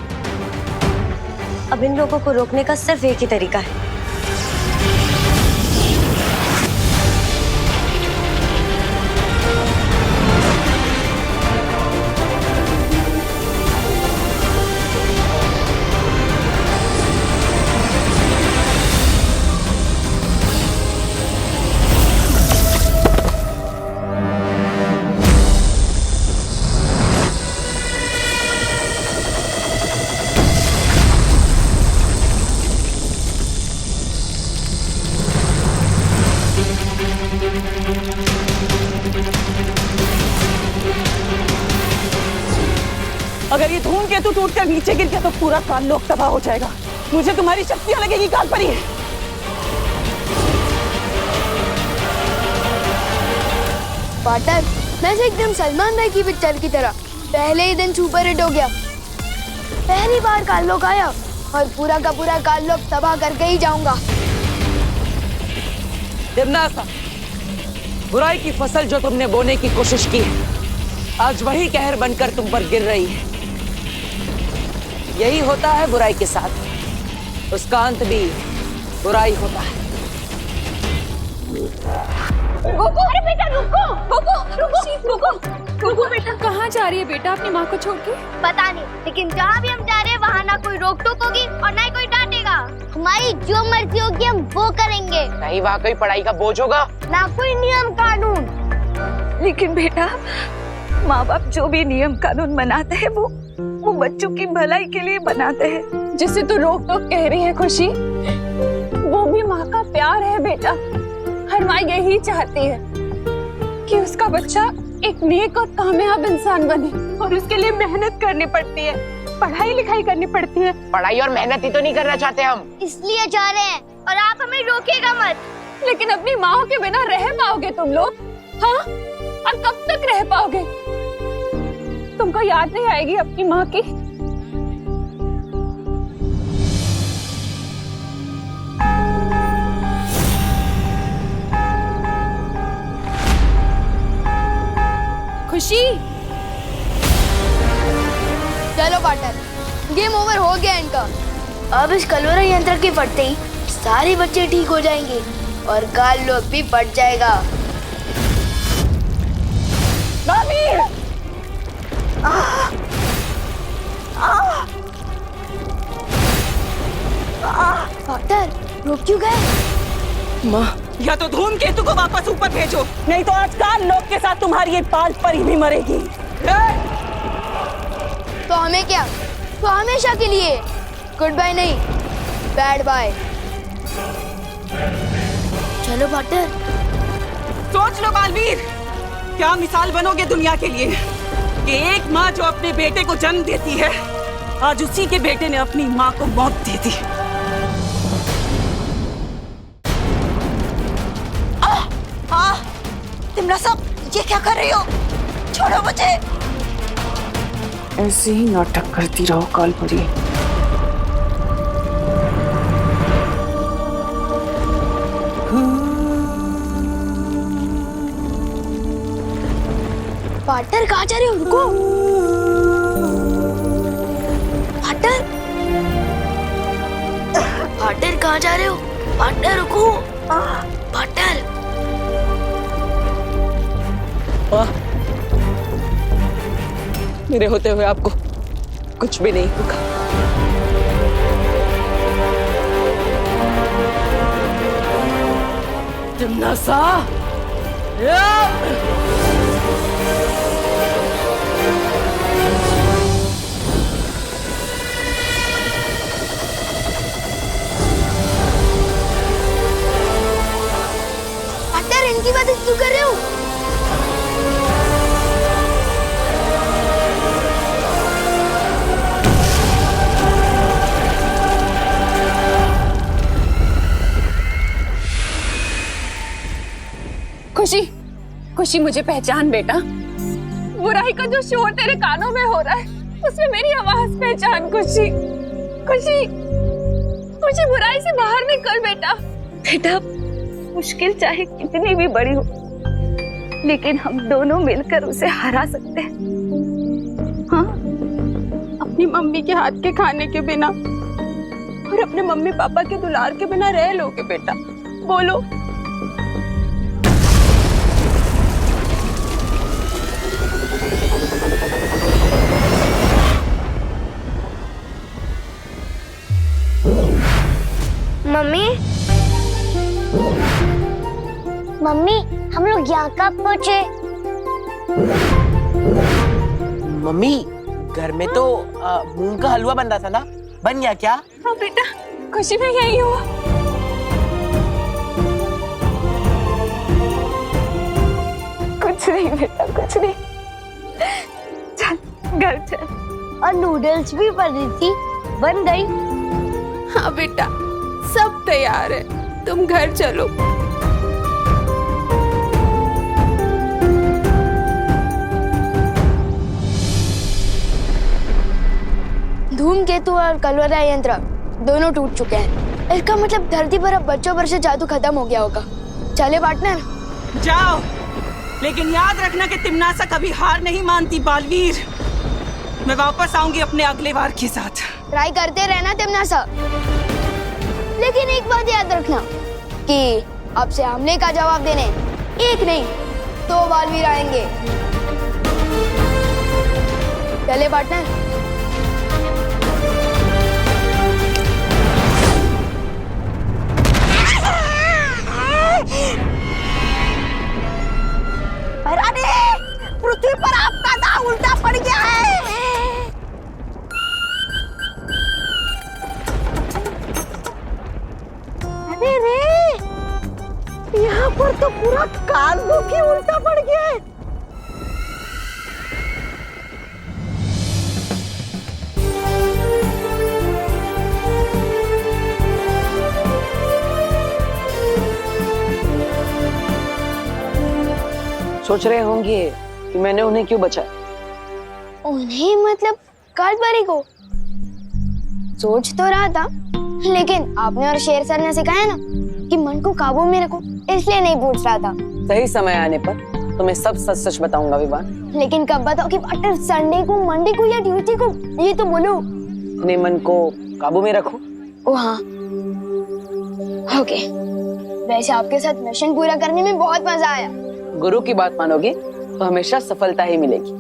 अब इन लोगों को रोकने का सिर्फ एक ही तरीका है। अगर ये धूमकेतु टूटकर नीचे गिर गया तो पूरा काल लोक तबाह हो जाएगा। मुझे तुम्हारी शक्तियां लगेगी कालपरी। पार्टनर, मैं एकदम सलमान भाई की पिक्चर की तरह पहले ही दिन सुपर हिट हो गया। पहली बार काल लोक आया और पूरा का पूरा काल लोक तबाह करके ही जाऊंगा। देवनासा, बुराई की फसल जो तुमने बोने की कोशिश की है, आज वही कहर बनकर तुम पर गिर रही है। यही होता है बुराई के साथ, उसका अंत भी बुराई होता है। अरे बेटा रुको, रुको बेटा। कहाँ जा रही है बेटा अपनी माँ को छोड़ के? पता नहीं, लेकिन जहाँ भी हम जा रहे हैं वहाँ ना कोई रोक टोक होगी और ना ही कोई डांटेगा। हमारी जो मर्जी होगी हम वो करेंगे। नहीं वहाँ कोई पढ़ाई का बोझ होगा, ना कोई नियम कानून। लेकिन बेटा, माँ बाप जो भी नियम कानून बनाते हैं वो बच्चों की भलाई के लिए बनाते हैं। जिसे तो रोक टोक कह रही है खुशी, वो भी माँ का प्यार है बेटा। हर माँ यही चाहती है कि उसका बच्चा एक नेक और कामयाब इंसान बने, और उसके लिए मेहनत करनी पड़ती है, पढ़ाई लिखाई करनी पड़ती है। पढ़ाई और मेहनत ही तो नहीं करना चाहते हम, इसलिए जा रहे हैं और आप हमें रोकेगा मत। लेकिन अपनी माँ के बिना रह पाओगे तुम लोग? हाँ, और कब तक रह पाओगे? तुमको याद नहीं आएगी अपनी माँ की? खुशी, चलो पार्टनर, गेम ओवर हो गया इनका। अब इस कलोरा यंत्र के फटते ही सारे बच्चे ठीक हो जाएंगे और काल लोक भी फट जाएगा। डॉक्टर, रुक क्यों गए? माँ, या तो धूमकेतु को वापस ऊपर भेजो, नहीं तो आज काल लोक के साथ तुम्हारी ये पाल परी भी मरेगी। तो हमें क्या? तो हमेशा के लिए गुड बाय नहीं, बैड बाय। चलो पार्टनर, सोच लो बालवीर, क्या मिसाल बनोगे दुनिया के लिए कि एक माँ जो अपने बेटे को जन्म देती है, आज उसी के बेटे ने अपनी माँ को मौत दे दी। तिमना साहब, ये क्या कर रही हो? छोड़ो मुझे। ऐसे ही नाटक करती रहो कालपरी। पार्टनर कहाँ जा रहे हो? रुको। पार्टनर पार्टनर कहाँ जा रहे हो? पार्टनर रुको। पार्टनर मेरे होते हुए आपको कुछ भी नहीं होगा। तिमनासा, पार्टनर इनकी बातें क्यों कर रहे हो? खुशी, खुशी मुझे पहचान बेटा। बुराई का जो शोर तेरे कानों में हो रहा है, उसमें मेरी आवाज पहचान। खुशी, खुशी, मुझे बुराई से बाहर निकल बेटा। बेटा, मुश्किल चाहे कितनी भी बड़ी हो, लेकिन हम दोनों मिलकर उसे हरा सकते हैं। हाँ, अपनी मम्मी के हाथ के खाने के बिना और अपने मम्मी पापा के दुलार के बिना रह लोगे बेटा? बोलो। मम्मी, मम्मी, हम लोग यहाँ कब पहुँचे? मम्मी, घर में तो मूंग का हलवा बन रहा था ना, बन गया क्या? हाँ बेटा, खुशी में यही हुआ। कुछ नहीं बेटा, कुछ नहीं। चल घर चल। और नूडल्स भी बनी थी, बन गई। हाँ बेटा, सब तैयार है, तुम घर चलो। धूमकेतु और कलवरा यंत्र दोनों टूट चुके हैं। इसका मतलब धरती पर अब बच्चों पर से जादू खत्म हो गया होगा। चले पार्टनर, जाओ, लेकिन याद रखना कि तिमनासा कभी हार नहीं मानती बालवीर। मैं वापस आऊंगी अपने अगले वार के साथ। ट्राई करते रहना तिमनासा, लेकिन एक बात याद रखना कि आपसे हमले का जवाब देने एक नहीं 2 बालवीर आएंगे। चले पार्टनर। पृथ्वी पर आपका दांव उल्टा पड़ गया है। अरे रे, यहाँ पर तो पूरा कालमुख ही उल्टा पड़ गया है। सोच रहे होंगे कि मैंने उन्हें क्यों बचाया। उन्हें मतलब कालपरी को? सोच तो रहा था, लेकिन आपने और शेर सर ने सिखाया ना कि मन को काबू में रखो, इसलिए नहीं पूछ रहा था। सही समय आने पर तुम्हें सब सच सच बताऊंगा विवान। लेकिन कब बताओ कि पार्टनर? संडे को, मंडे को या ट्यूसडे को? ये तो बोलो। अपने मन को काबू में रखो। ओ हाँ, ओके। वैसे आपके साथ मिशन पूरा करने में बहुत मजा आया। गुरु की बात मानोगे तो हमेशा सफलता ही मिलेगी।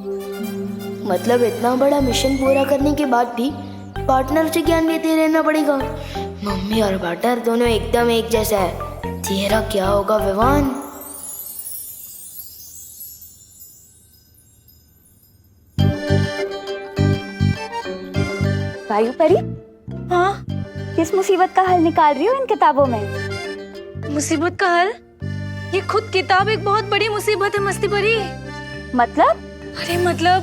मतलब इतना बड़ा मिशन पूरा करने के बाद भी पार्टनर से ज्ञान लेते रहना पड़ेगा। मम्मी और पार्टनर दोनों एकदम एक जैसा है। तेरा क्या होगा विवान? वायु परी, हाँ, किस मुसीबत का हल निकाल रही हो इन किताबों में? मुसीबत का हल? ये खुद किताब एक बहुत बड़ी मुसीबत है मस्ती परी। मतलब? अरे मतलब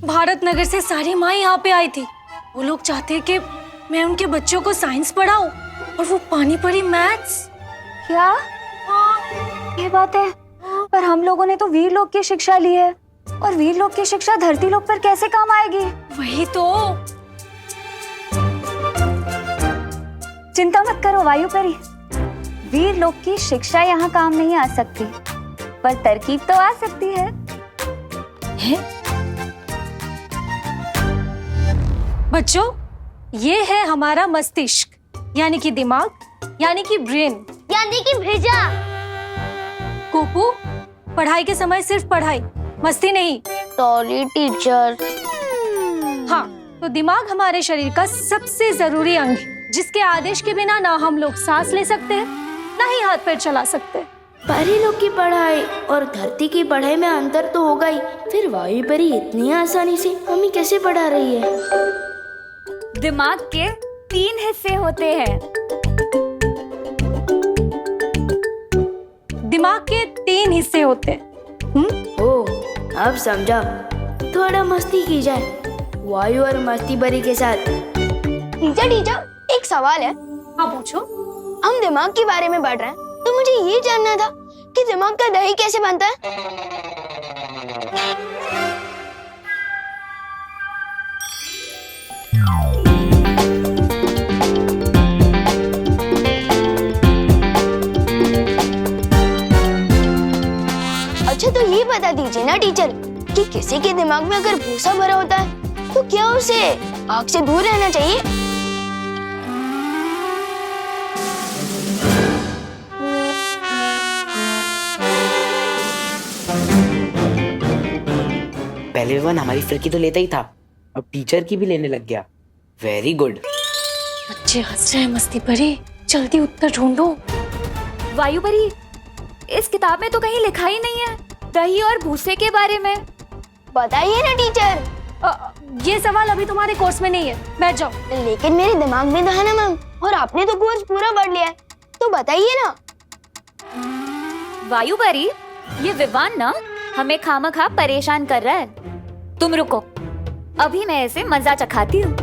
भारत नगर से सारी माँ यहाँ पे आई थी। वो लोग चाहते हैं कि मैं उनके बच्चों को साइंस पढ़ाऊं और वो पानी पड़ी मैथ्स। क्या? ये बात है, पर हम लोगों ने तो वीर लोग की शिक्षा ली है और वीर लोग की शिक्षा धरती लोग पर कैसे काम आएगी? वही तो। चिंता मत करो वायुपरी, वीर लोग की शिक्षा यहाँ काम नहीं आ सकती, पर तरकीब तो आ सकती है। बच्चों, ये है हमारा मस्तिष्क, यानी कि दिमाग, यानी कि ब्रेन, यानी कि भेजा। कोपू, पढ़ाई के समय सिर्फ पढ़ाई, मस्ती नहीं। Sorry teacher. हाँ, तो दिमाग हमारे शरीर का सबसे जरूरी अंग है, जिसके आदेश के बिना ना हम लोग सांस ले सकते हैं, ना ही हाथ पैर चला सकते। परी लोग की पढ़ाई और धरती की पढ़ाई में अंतर तो होगा ही, फिर वायुपरी इतनी आसानी से हमें कैसे पढ़ा रही है? दिमाग के 3 हिस्से होते हैं। दिमाग के 3 हिस्से होते हैं। ओ, अब समझा। थोड़ा मस्ती की जाए वायु और मस्ती परी के साथ। टीचर, एक सवाल है। हाँ पूछो। हम दिमाग के बारे में पढ़ रहे हैं, तो मुझे ये जानना था कि दिमाग का दही कैसे बनता है? अच्छा, तो ये बता दीजिए ना टीचर कि किसी के दिमाग में अगर भूसा भरा होता है तो क्या उसे आग से दूर रहना चाहिए? पहले विवान हमारी फिरकी तो लेता ही था, अब टीचर की भी लेने लग गया। Very good. बच्चे हंस रहे हैं मस्ती परी, जल्दी उत्तर ढूंढो। वायुपरी, इस किताब में तो कहीं लिखा ही नहीं है दही और भूसे के बारे में। बताइए ना टीचर। ये सवाल अभी तुम्हारे कोर्स में नहीं है, बैठ जाओ। लेकिन मेरे दिमाग में था ना मैम, और आपने तो कोर्स पूरा पढ़ लिया है, तो बताइए ना। वायुपरी, ये विवान ना हमें खामखा परेशान कर रहा है। तुम रुको, अभी मैं इसे मजा चखाती हूँ।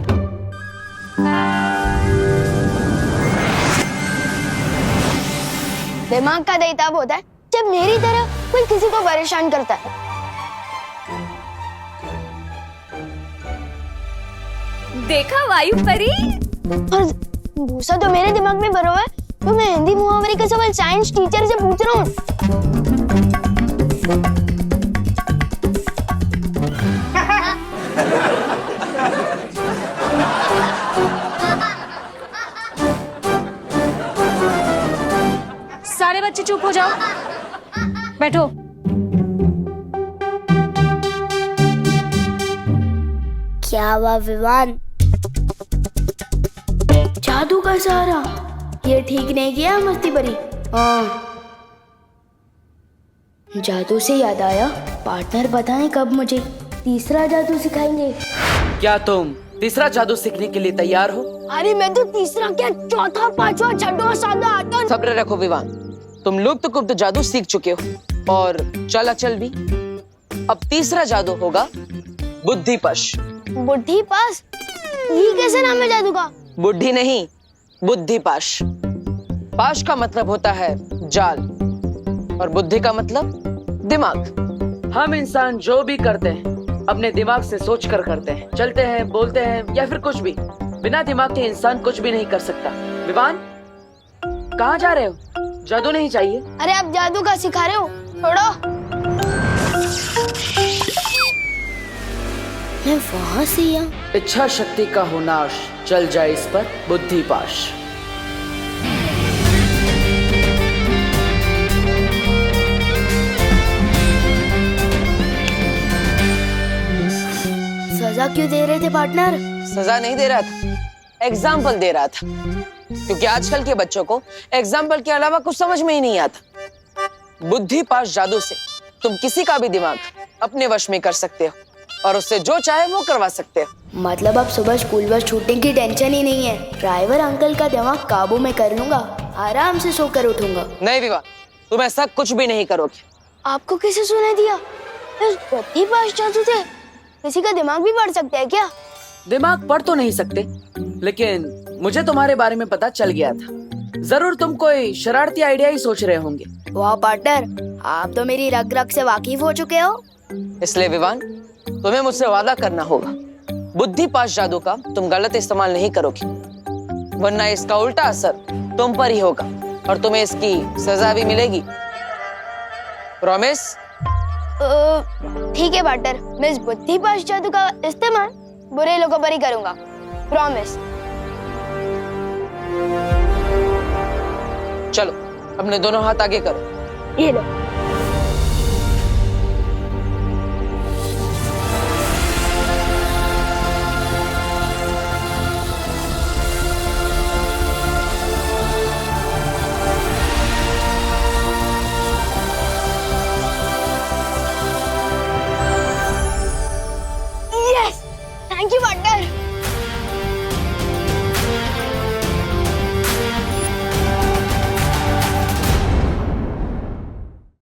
दिमाग का दही तब होता है जब मेरी तरह कोई किसी को परेशान करता है। देखा वायुपरी? और भूसा तो मेरे दिमाग में भरा हुआ है, तो मैं हिंदी मुहावरे का सवाल साइंस टीचर से पूछ रहा हूँ। सारे बच्चे चुप हो जाओ, बैठो। क्या हुआ विवान? जादू का सहारा, ये ठीक नहीं किया मस्ती परी। हाँ, जादू से याद आया, पार्टनर बताएं कब मुझे तीसरा जादू सिखाएंगे? क्या तुम तीसरा जादू सीखने के लिए तैयार हो? अरे मैं तो तीसरा क्या, चौथा, पांचवा, छठवां, सातवां, आठवां। सब्र रखो विवान, तुम लोग तो गुप्त जादू सीख चुके हो और चलाचल भी। अब तीसरा जादू होगा बुद्धिपश। बुद्धिपाश? ये कैसे नाम है जादू का? बुद्धि नहीं, बुद्धिपाश। पाश का मतलब होता है जाल और बुद्धि का मतलब दिमाग। हम इंसान जो भी करते हैं अपने दिमाग से सोच कर करते हैं, चलते हैं, बोलते हैं या फिर कुछ भी। बिना दिमाग के इंसान कुछ भी नहीं कर सकता। विवान, कहाँ जा रहे हो? जादू नहीं चाहिए? अरे आप जादू का सिखा रहे हो, छोड़ो। मैं वहाँ से यहाँ। इच्छा शक्ति का हो नाश, चल जाए इस पर बुद्धिपाश। सजा क्यों दे रहे थे पार्टनर? सजा नहीं दे रहा था, एग्जाम्पल दे रहा था, क्योंकि आजकल के बच्चों को एग्जाम्पल के अलावा कुछ समझ में ही नहीं आता। बुद्धिपाश जादू से तुम किसी का भी दिमाग अपने वश में कर सकते हो और उससे जो चाहे वो करवा सकते हो। मतलब अब सुबह स्कूल बस छूटने की टेंशन ही नहीं है, ड्राइवर अंकल का दिमाग काबू में कर लूंगा, आराम से सोकर उठूंगा। नहीं विवान, तुम ऐसा कुछ भी नहीं करोगे। आपको किसे सुनाई दिया? इस बुद्धि पास जादू से किसी का दिमाग भी पढ़ सकते हैं क्या? दिमाग पढ़ तो नहीं सकते, लेकिन मुझे तुम्हारे बारे में पता चल गया था। जरूर तुम कोई शरारती आइडिया ही सोच रहे होंगे। वाह पार्टनर, आप तो मेरी रग रग से वाकिफ हो चुके हो। इसलिए विवान, तुम्हें मुझसे वादा करना होगा, बुद्धि पास जादू का तुम गलत इस्तेमाल नहीं करोगे, वरना इसका उल्टा असर तुम पर ही होगा और तुम्हें इसकी सजा भी मिलेगी। प्रॉमिस? ठीक है पार्टनर, मैं इस बुद्धि पास जादू का इस्तेमाल बुरे लोगों पर ही करूंगा। प्रॉमिस। चलो अपने दोनों हाथ आगे करो। ये लो।